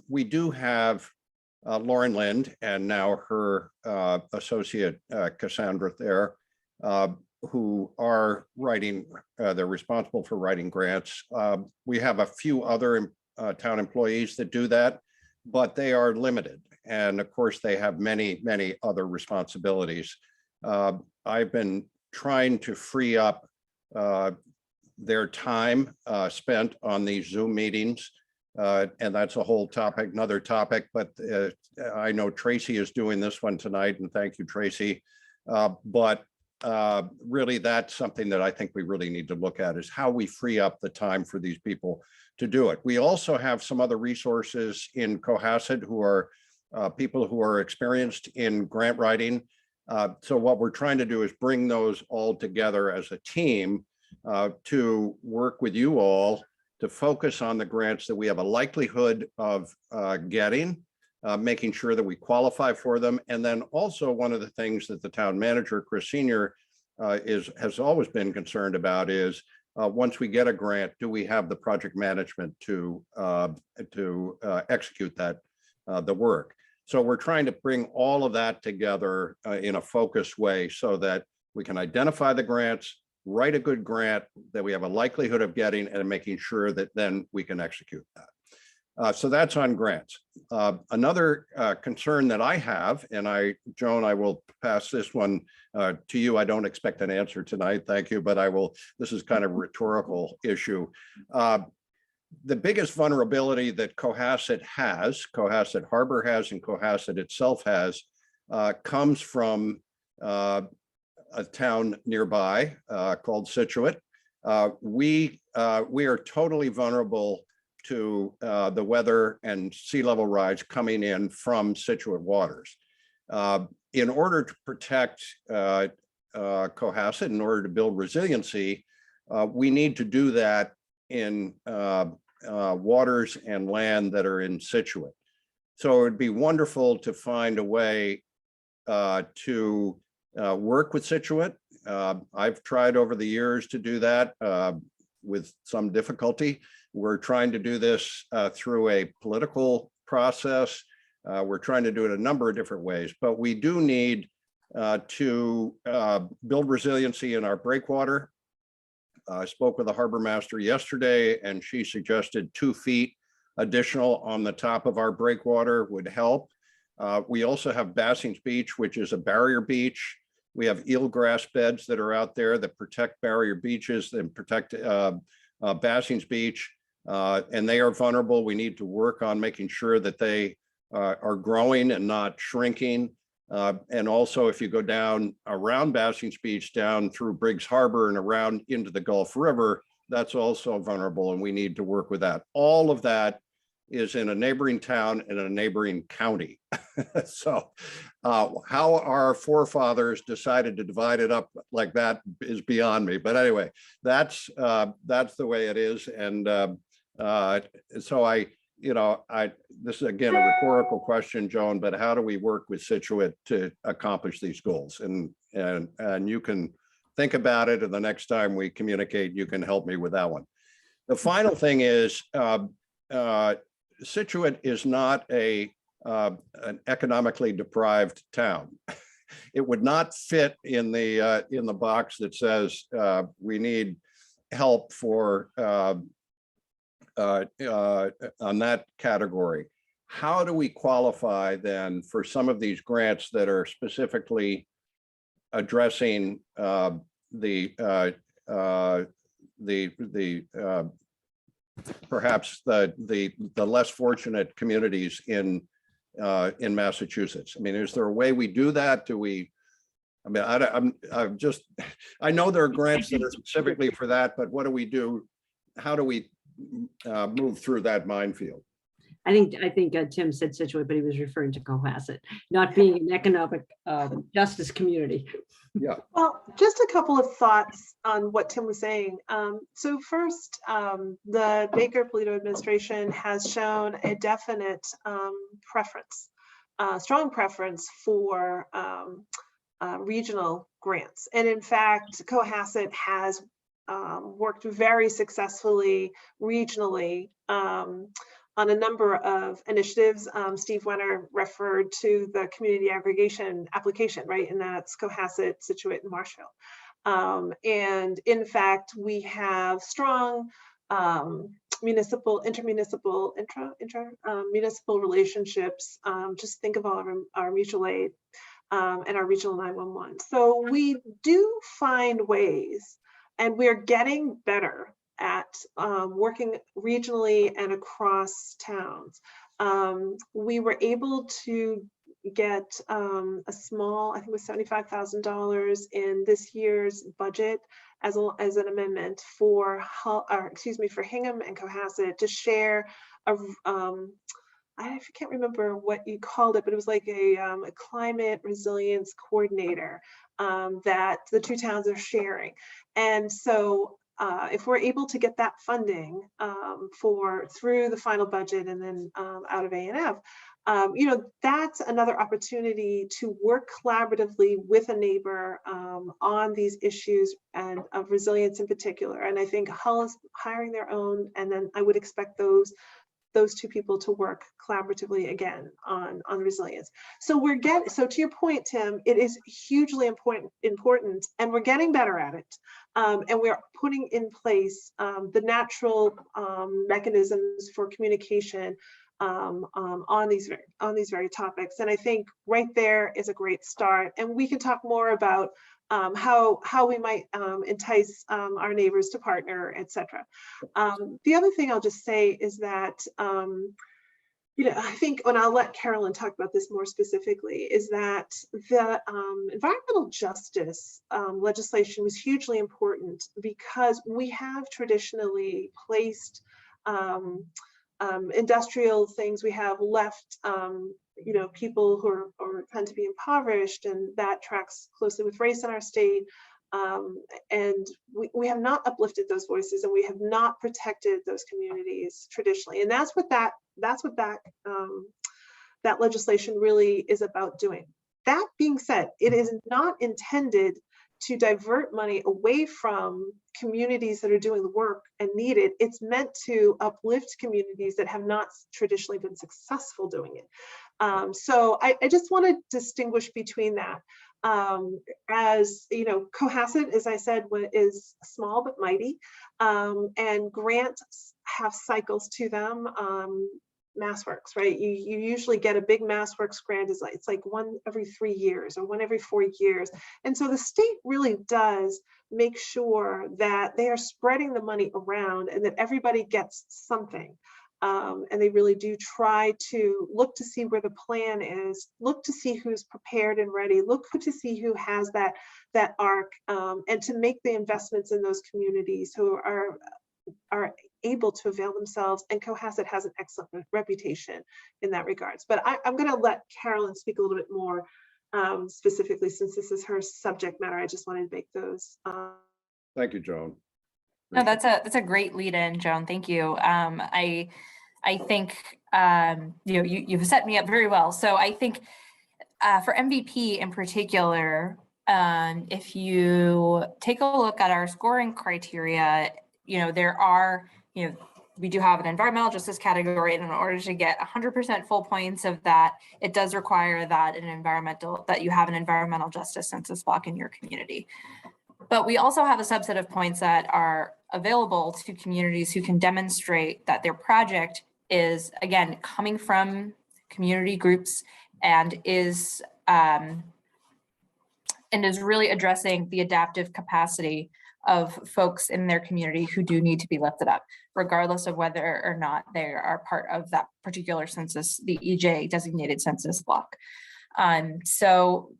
We do have Lauren Lind and now her associate Cassandra there, who are writing, they're responsible for writing grants. We have a few other town employees that do that, but they are limited. And of course, they have many, many other responsibilities. I've been trying to free up their time spent on these Zoom meetings. And that's a whole topic, another topic, but I know Tracy is doing this one tonight, and thank you, Tracy. But really, that's something that I think we really need to look at, is how we free up the time for these people to do it. We also have some other resources in Cohasset who are people who are experienced in grant writing. So what we're trying to do is bring those all together as a team to work with you all to focus on the grants that we have a likelihood of getting, making sure that we qualify for them. And then also one of the things that the town manager, Chris Senior, has always been concerned about is once we get a grant, do we have the project management to execute that, the work. So we're trying to bring all of that together in a focused way so that we can identify the grants, write a good grant that we have a likelihood of getting, and making sure that then we can execute that. So that's on grants. Another concern that I have, and Joan, I will pass this one to you. I don't expect an answer tonight, thank you, but I will, this is kind of a rhetorical issue. The biggest vulnerability that Cohasset has, Cohasset Harbor has, and Cohasset itself has, comes from a town nearby called Situate. We are totally vulnerable to the weather and sea level rise coming in from Situate waters. In order to protect Cohasset, in order to build resiliency, we need to do that in waters and land that are in Situate. So it would be wonderful to find a way to work with Situate. I've tried over the years to do that with some difficulty. We're trying to do this through a political process. We're trying to do it a number of different ways, but we do need to build resiliency in our breakwater. I spoke with the harbor master yesterday, and she suggested 2 feet additional on the top of our breakwater would help. We also have Bassings Beach, which is a barrier beach. We have eelgrass beds that are out there that protect barrier beaches and protect Bassings Beach, and they are vulnerable. We need to work on making sure that they are growing and not shrinking. And also, if you go down around Bassings Beach, down through Briggs Harbor and around into the Gulf River, that's also vulnerable, and we need to work with that. All of that is in a neighboring town and a neighboring county. So how our forefathers decided to divide it up like that is beyond me. But anyway, that's the way it is. And so this is again a rhetorical question, Joan, but how do we work with Situate to accomplish these goals? And you can think about it, and the next time we communicate, you can help me with that one. The final thing is Situate is not an economically deprived town. It would not fit in the box that says we need help for on that category. How do we qualify then for some of these grants that are specifically addressing perhaps the less fortunate communities in Massachusetts? I mean, is there a way we do that? Do we? I mean, I know there are grants that are specifically for that, but what do we do? How do we move through that minefield? I think Tim said Situate, but he was referring to Cohasset, not being an economic justice community. Yeah, Well, just a couple of thoughts on what Tim was saying. So first, the Baker-Polito administration has shown a definite preference, strong preference for regional grants. And in fact, Cohasset has worked very successfully regionally on a number of initiatives. Steve Wenner referred to the community aggregation application, right? And that's Cohasset, Situate, and Marshfield. And in fact, we have strong municipal relationships. Just think of all of our mutual aid and our regional 911. So we do find ways, and we're getting better at working regionally and across towns. We were able to get a small, I think it was $75,000 in this year's budget as an amendment for Hingham and Cohasset to share a, I can't remember what you called it, but it was like a climate resilience coordinator that the two towns are sharing. And so if we're able to get that funding through the final budget and then out of A&F, that's another opportunity to work collaboratively with a neighbor on these issues and of resilience in particular. And I think Hull is hiring their own, and then I would expect those two people to work collaboratively again on resilience. So to your point, Tim, it is hugely important, and we're getting better at it. And we're putting in place the natural mechanisms for communication on these very topics. And I think right there is a great start. And we can talk more about how we might entice our neighbors to partner, et cetera. The other thing I'll just say is that, I think, and I'll let Carolyn talk about this more specifically, is that the environmental justice legislation was hugely important because we have traditionally placed industrial things, we have left people who are tend to be impoverished, and that tracks closely with race in our state. And we have not uplifted those voices, and we have not protected those communities traditionally. And that's what that legislation really is about doing. That being said, it is not intended to divert money away from communities that are doing the work and need it. It's meant to uplift communities that have not traditionally been successful doing it. So I just want to distinguish between that. As you know, Cohasset, as I said, is small but mighty, and grants have cycles to them. MassWorks, right? You usually get a big MassWorks grant, it's like one every 3 years or one every 4 years. And so the state really does make sure that they are spreading the money around and that everybody gets something. And they really do try to look to see where the plan is, look to see who's prepared and ready, look to see who has that arc, and to make the investments in those communities who are able to avail themselves. And Cohasset has an excellent reputation in that regards. But I'm going to let Carolyn speak a little bit more specifically, since this is her subject matter. I just wanted to make those. thank you, Joan. No, that's a great lead in, Joan. Thank you. I think you've set me up very well. So I think for MVP in particular, if you take a look at our scoring criteria, there are, we do have an environmental justice category, and in order to get 100% full points of that, it does require that you have an environmental justice census block in your community. But we also have a subset of points that are available to communities who can demonstrate that their project is, again, coming from community groups and is really addressing the adaptive capacity of folks in their community who do need to be lifted up, regardless of whether or not they are part of that particular census, the EJ designated census block. So,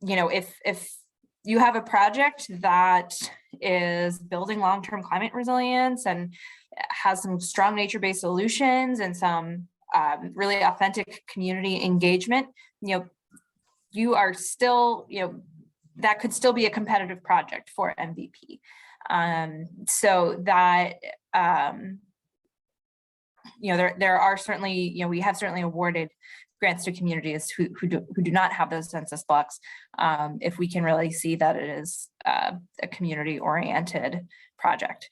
if you have a project that is building long-term climate resilience and has some strong nature-based solutions and some really authentic community engagement, you are still, that could still be a competitive project for MVP. So that, there are certainly, we have certainly awarded grants to communities who do not have those census blocks, if we can really see that it is a community-oriented project.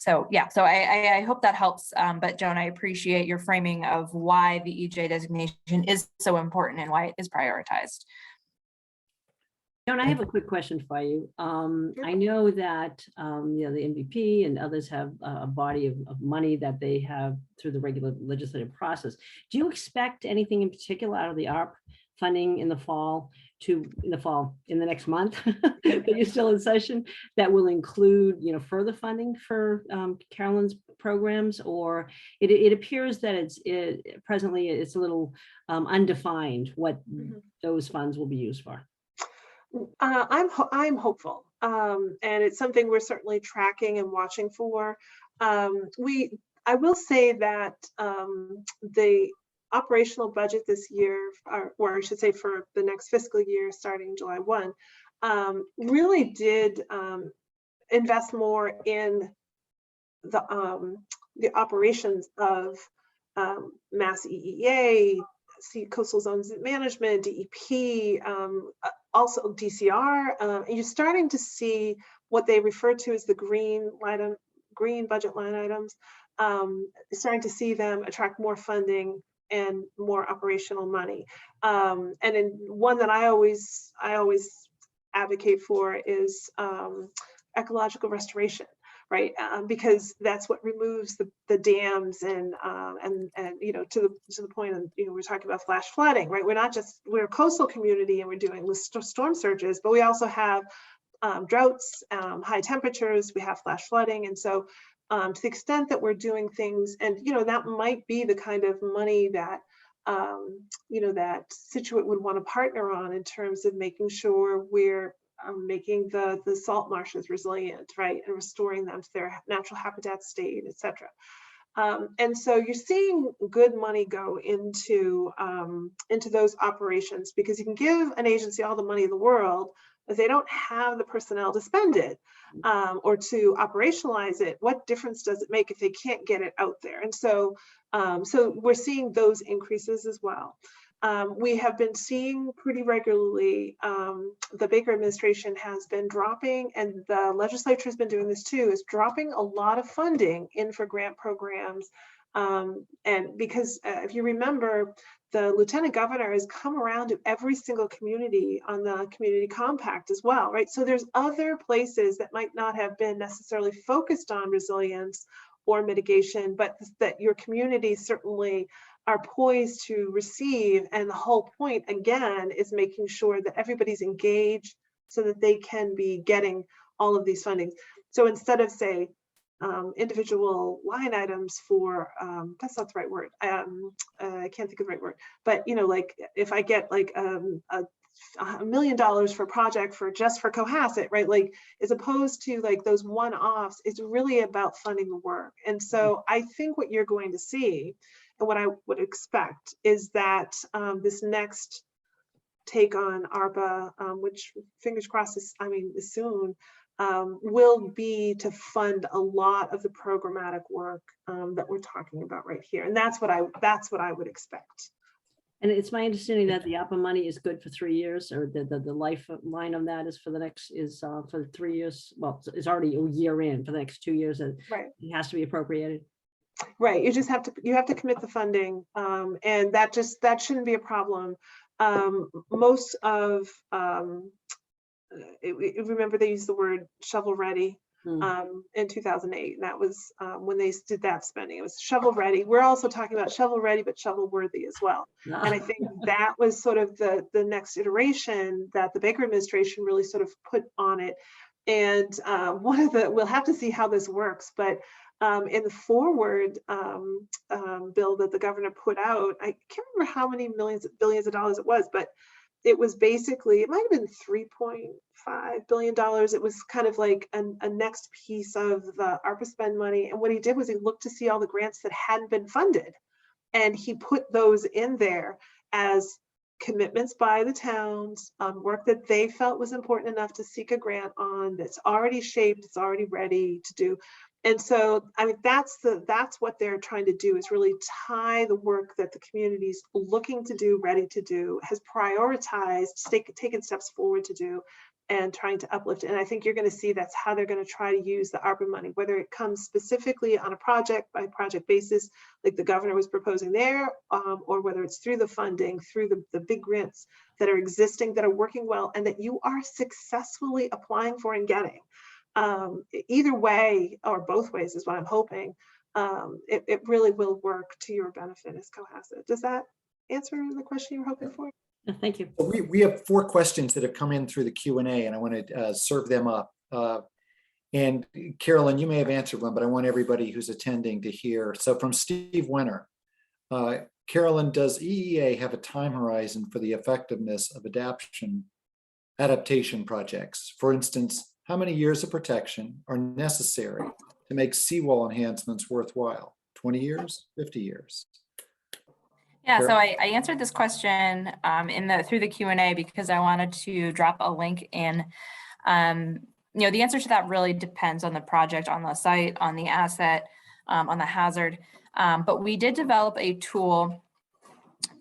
So I hope that helps. But Joan, I appreciate your framing of why the EJ designation is so important and why it is prioritized. Joan, I have a quick question for you. I know that the MVP and others have a body of money that they have through the regular legislative process. Do you expect anything in particular out of the ARP funding in the next month that you're still in session, that will include further funding for Carolyn's programs? Or it appears that presently it's a little undefined what those funds will be used for. I'm hopeful, and it's something we're certainly tracking and watching for. I will say that the operational budget this year, or I should say for the next fiscal year starting July 1, really did invest more in the operations of Mass EEA, Coastal Zones Management, DEP, also DCR. And you're starting to see what they refer to as the green budget line items. Starting to see them attract more funding and more operational money. And in one that I always advocate for is ecological restoration. Right, because that's what removes the dams and to the point of, we're talking about flash flooding, right? We're a coastal community and we're dealing with storm surges, but we also have droughts, high temperatures, we have flash flooding, and so to the extent that we're doing things, and that might be the kind of money that that Situate would want to partner on in terms of making sure we're making the salt marshes resilient, right, and restoring them to their natural habitat state, etc. And so you're seeing good money go into those operations, because you can give an agency all the money in the world, if they don't have the personnel to spend it or to operationalize it. What difference does it make if they can't get it out there? And so, so we're seeing those increases as well. We have been seeing pretty regularly, the Baker administration has been dropping, and the legislature has been doing this too, is dropping a lot of funding in for grant programs. And because if you remember, the lieutenant governor has come around to every single community on the community compact as well, right? So there's other places that might not have been necessarily focused on resilience or mitigation, but that your community certainly are poised to receive. And the whole point, again, is making sure that everybody's engaged so that they can be getting all of these fundings. So instead of, say, individual line items for, that's not the right word, I can't think of the right word, but like if I get like $1 million for a project just for Cohasset, right? Like, as opposed to like those one-offs, it's really about funding the work. And so I think what you're going to see, and what I would expect, is that this next take on ARPA, which fingers crossed is soon, will be to fund a lot of the programmatic work that we're talking about right here. And that's what I would expect. And it's my understanding that the ARPA money is good for 3 years, or the lifeline of that is for the next, for 3 years. Well, it's already a year in, for the next 2 years, and right, it has to be appropriated. Right, you just have to commit the funding, and that shouldn't be a problem. Most of remember they used the word shovel ready in 2008, and that was when they did that spending. It was shovel ready. We're also talking about shovel ready but shovel worthy as well. And I think that was sort of the next iteration that the Baker administration really sort of put on it. And we'll have to see how this works, but in the forward bill that the governor put out, I can't remember how many billions of dollars it was, but it was basically, it might have been $3.5 billion. It was kind of like a next piece of the ARPA spend money. And what he did was he looked to see all the grants that hadn't been funded. And he put those in there as commitments by the towns, work that they felt was important enough to seek a grant on, that's already shaped, it's already ready to do. And so, I mean, that's what they're trying to do, is really tie the work that the community's looking to do, ready to do, has prioritized, taken steps forward to do, and trying to uplift. And I think you're going to see that's how they're going to try to use the ARPA money, whether it comes specifically on a project by project basis, like the governor was proposing there, or whether it's through the funding, through the big grants that are existing, that are working well, and that you are successfully applying for and getting. Either way, or both ways is what I'm hoping, it really will work to your benefit as Cohasset. Does that answer the question you were hoping for? Thank you. We have 4 questions that have come in through the Q&A, and I want to serve them up. And Carolyn, you may have answered one, but I want everybody who's attending to hear. So from Steve Wenner, Carolyn, does EEA have a time horizon for the effectiveness of adaptation projects? For instance, how many years of protection are necessary to make seawall enhancements worthwhile? 20 years, 50 years? Yeah, Sure. so I answered this question through the Q&A because I wanted to drop a link in. The answer to that really depends on the project, on the site, on the asset, on the hazard. But we did develop a tool.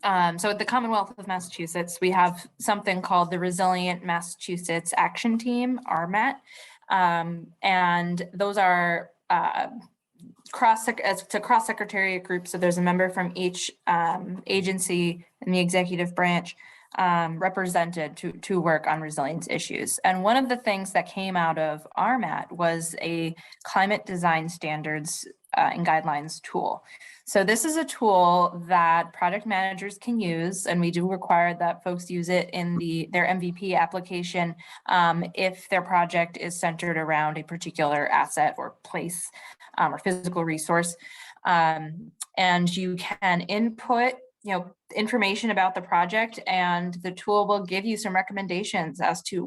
So at the Commonwealth of Massachusetts, we have something called the Resilient Massachusetts Action Team, RMAT. And those are cross-secretariat group. So there's a member from each agency in the executive branch represented to work on resilience issues. And one of the things that came out of RMAT was a climate design standards and guidelines tool. So this is a tool that project managers can use, and we do require that folks use it in their MVP application if their project is centered around a particular asset or place or physical resource. And you can input information about the project, and the tool will give you some recommendations as to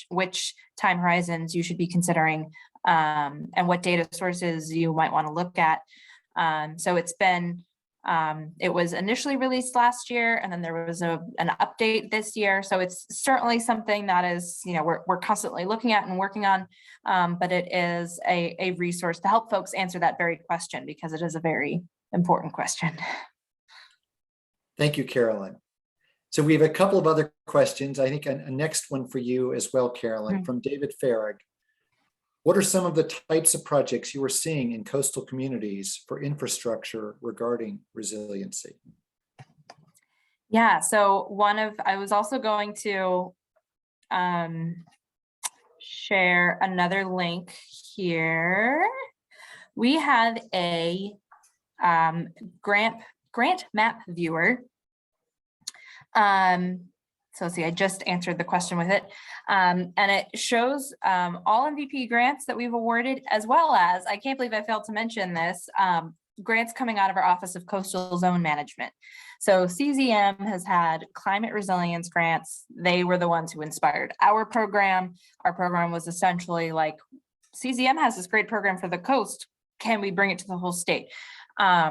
which time horizons you should be considering and what data sources you might want to look at. So it's been, it was initially released last year, and then there was an update this year. So it's certainly something that is, we're constantly looking at and working on, but it is a resource to help folks answer that very question, because it is a very important question. Thank you, Carolyn. So we have a couple of other questions. I think a next one for you as well, Carolyn, from David Farag. What are some of the types of projects you are seeing in coastal communities for infrastructure regarding resiliency? Yeah, so I was also going to share another link here. We had a grant map viewer. So see, I just answered the question with it. And it shows all MVP grants that we've awarded, as well as, I can't believe I failed to mention this, grants coming out of our Office of Coastal Zone Management. So CZM has had climate resilience grants. They were the ones who inspired our program. Our program was essentially like, CZM has this great program for the coast. Can we bring it to the whole state?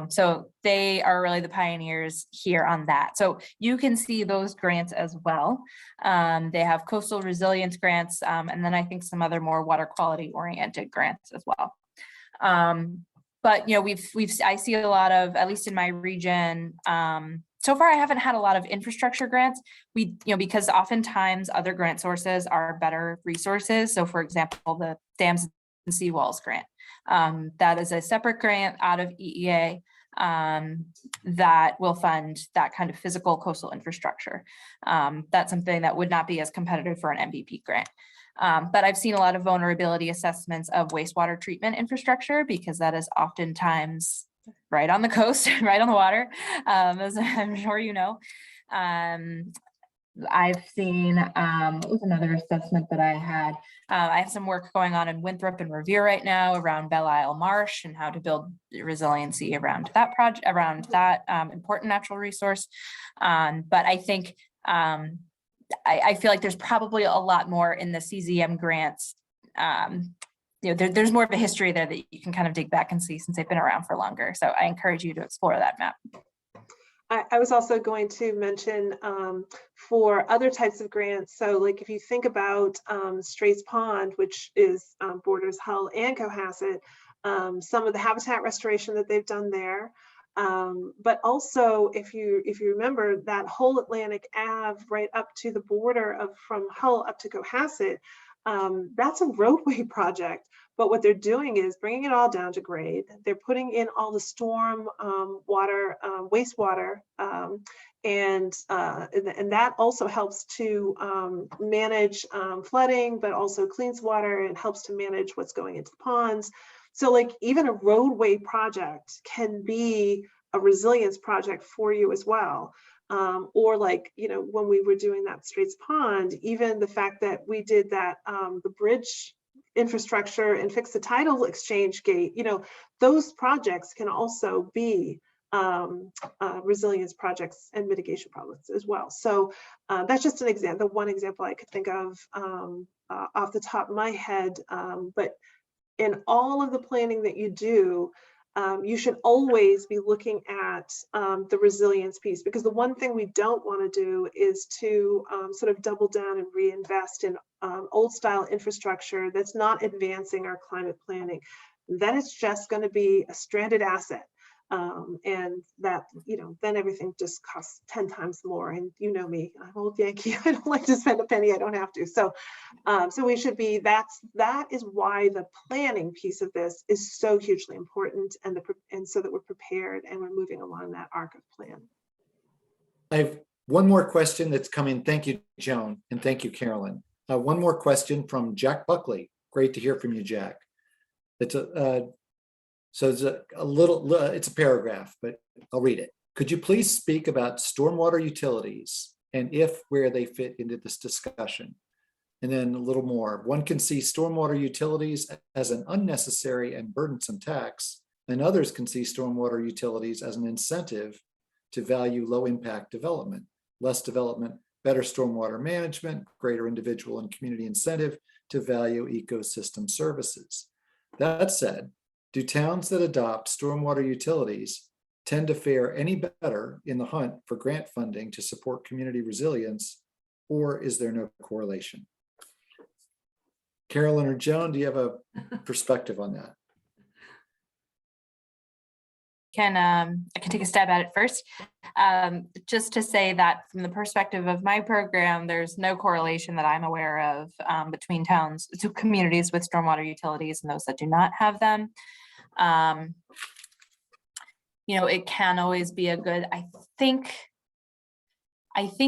So they are really the pioneers here on that. So you can see those grants as well. They have coastal resilience grants, and then I think some other more water quality oriented grants as well. But I see a lot of, at least in my region, so far I haven't had a lot of infrastructure grants. Because oftentimes other grant sources are better resources. So for example, the dams and seawalls grant. That is a separate grant out of EEA that will fund that kind of physical coastal infrastructure. That's something that would not be as competitive for an MVP grant. But I've seen a lot of vulnerability assessments of wastewater treatment infrastructure, because that is oftentimes right on the coast, right on the water, as I'm sure you know. I've seen, what was another assessment that I had? I have some work going on in Winthrop and Revere right now around Belle Isle Marsh and how to build resiliency around that project, around that important natural resource. But I think I feel like there's probably a lot more in the CZM grants. There's more of a history there that you can kind of dig back and see since they've been around for longer. So I encourage you to explore that map. I was also going to mention for other types of grants. So like if you think about Straits Pond, which is borders Hull and Cohasset, some of the habitat restoration that they've done there. But also if you remember that whole Atlantic Ave right up to the border of from Hull up to Cohasset, that's a roadway project. But what they're doing is bringing it all down to grade. They're putting in all the storm water, wastewater, and that also helps to manage flooding, but also cleans water and helps to manage what's going into the ponds. So like even a roadway project can be a resilience project for you as well. Or like, when we were doing that Straits Pond, even the fact that we did that, the bridge infrastructure and fix the tidal exchange gate, those projects can also be resilience projects and mitigation projects as well. So that's just an example, one example I could think of off the top of my head. But in all of the planning that you do, you should always be looking at the resilience piece, because the one thing we don't want to do is to sort of double down and reinvest in old style infrastructure that's not advancing our climate planning. Then it's just going to be a stranded asset. And that, then everything just costs 10 times more. And you know me, I'm old Yankee. I don't like to spend a penny I don't have to. So, so we should be, that is why the planning piece of this is so hugely important, and so that we're prepared and we're moving along that arc of plan. I have one more question that's coming. Thank you, Joan, and thank you, Carolyn. One more question from Jack Buckley. Great to hear from you, Jack. It's so it's it's a paragraph, but I'll read it. Could you please speak about stormwater utilities and where they fit into this discussion? And then a little more. One can see stormwater utilities as an unnecessary and burdensome tax, and others can see stormwater utilities as an incentive to value low impact development. Less development, better stormwater management, greater individual and community incentive to value ecosystem services. That said, do towns that adopt stormwater utilities tend to fare any better in the hunt for grant funding to support community resilience, or is there no correlation? Carolyn or Joan, do you have a perspective on that? I can take a stab at it first. Just to say that from the perspective of my program, there's no correlation that I'm aware of between towns, so communities with stormwater utilities and those that do not have them. It can always be a good, I think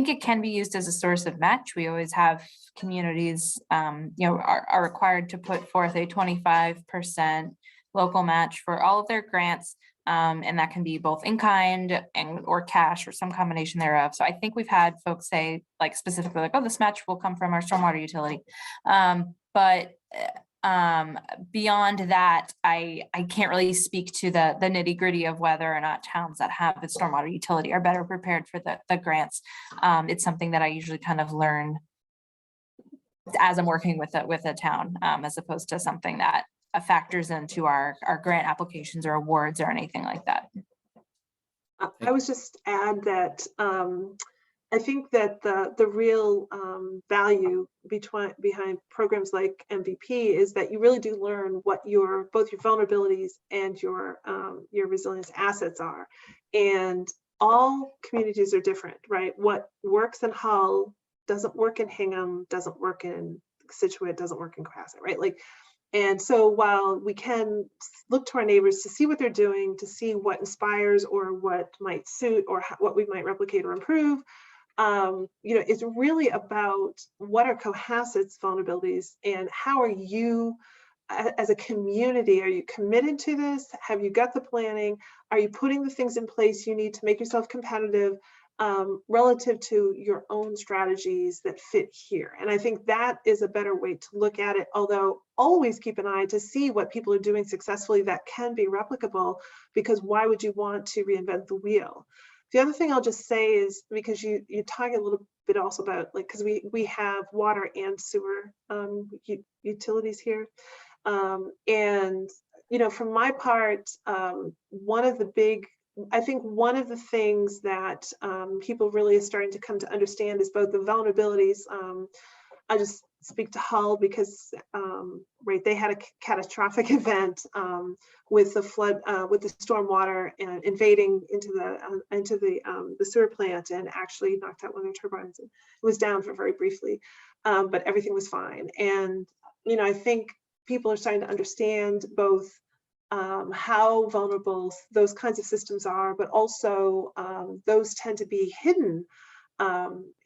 it can be used as a source of match. We always have communities, are required to put forth a 25% local match for all of their grants. And that can be both in kind or cash or some combination thereof. So I think we've had folks say like specifically like, oh, this match will come from our stormwater utility. But beyond that, I can't really speak to the nitty gritty of whether or not towns that have a stormwater utility are better prepared for the grants. It's something that I usually kind of learn as I'm working with a town, as opposed to something that factors into our grant applications or awards or anything like that. I was just add that I think that the real value behind programs like MVP is that you really do learn what both your vulnerabilities and your resilience assets are. And all communities are different, right? What works in Hull doesn't work in Hingham, doesn't work in Situate, doesn't work in Cohasset, right? And so while we can look to our neighbors to see what they're doing, to see what inspires or what might suit or what we might replicate or improve, it's really about what are Cohasset's vulnerabilities and how are you as a community, are you committed to this? Have you got the planning? Are you putting the things in place you need to make yourself competitive relative to your own strategies that fit here? And I think that is a better way to look at it, although always keep an eye to see what people are doing successfully that can be replicable, because why would you want to reinvent the wheel? The other thing I'll just say is, because you talk a little bit also about, like, because we have water and sewer utilities here. And, you know, from my part, I think one of the things that people really are starting to come to understand is both the vulnerabilities. I just speak to Hull because, right, they had a catastrophic event with the flood, with the storm water and invading into the sewer plant, and actually knocked out one of their turbines. It was down for very briefly, but everything was fine. And, you know, I think people are starting to understand both how vulnerable those kinds of systems are, but also those tend to be hidden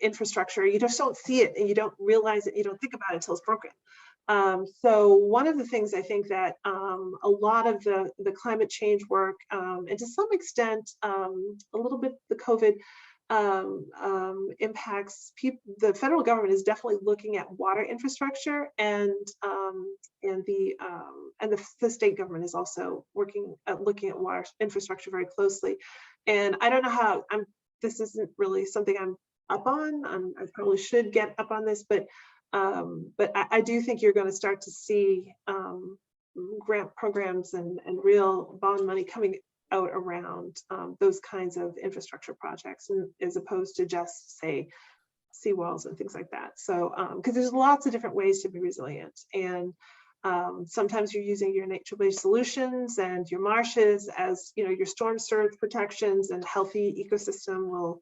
infrastructure. You just don't see it, and you don't realize it, you don't think about it until it's broken. So one of the things I think that a lot of the climate change work, and to some extent a little bit the COVID impacts, the federal government is definitely looking at water infrastructure, and the state government is also looking at water infrastructure very closely. And I don't know how this isn't really something I'm up on. I probably should get up on this, but I do think you're going to start to see grant programs and real bond money coming out around those kinds of infrastructure projects, and as opposed to just, say, seawalls and things like that. So because there's lots of different ways to be resilient, and sometimes you're using your nature-based solutions and your marshes as, you know, your storm surge protections, and healthy ecosystem will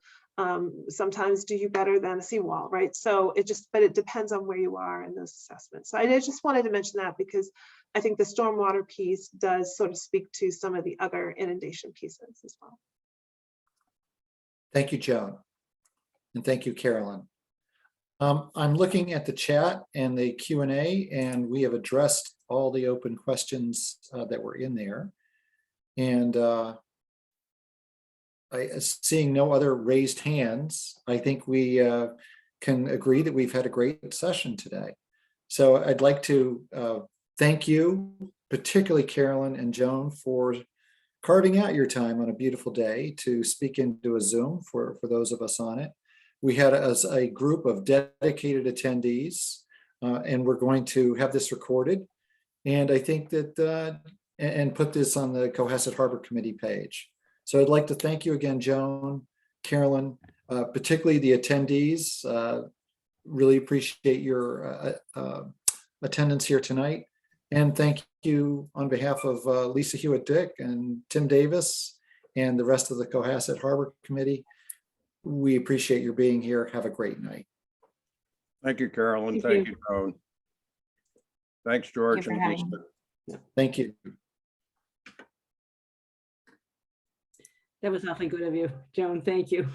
sometimes do you better than a seawall, right? So but it depends on where you are in those assessments. So I just wanted to mention that, because I think the stormwater piece does sort of speak to some of the other inundation pieces as well. Thank you, Joan. And thank you, Carolyn. I'm looking at the chat and the Q&A, and we have addressed all the open questions that were in there. And seeing no other raised hands, I think we can agree that we've had a great session today. So I'd like to thank you, particularly Carolyn and Joan, for carving out your time on a beautiful day to speak into a Zoom for those of us on it. We had a group of dedicated attendees, and we're going to have this recorded. And I think that, and put this on the Cohasset Harbor Committee page. So I'd like to thank you again, Joan, Carolyn, particularly the attendees. Really appreciate your attendance here tonight. And thank you on behalf of Lisa Hewitt-Dick and Tim Davis and the rest of the Cohasset Harbor Committee. We appreciate your being here. Have a great night. Thank you, Carolyn. Thank you, Joan. Thanks, George. Thank you for and having Lisa. Thank you. That was awfully good of you, Joan. Thank you.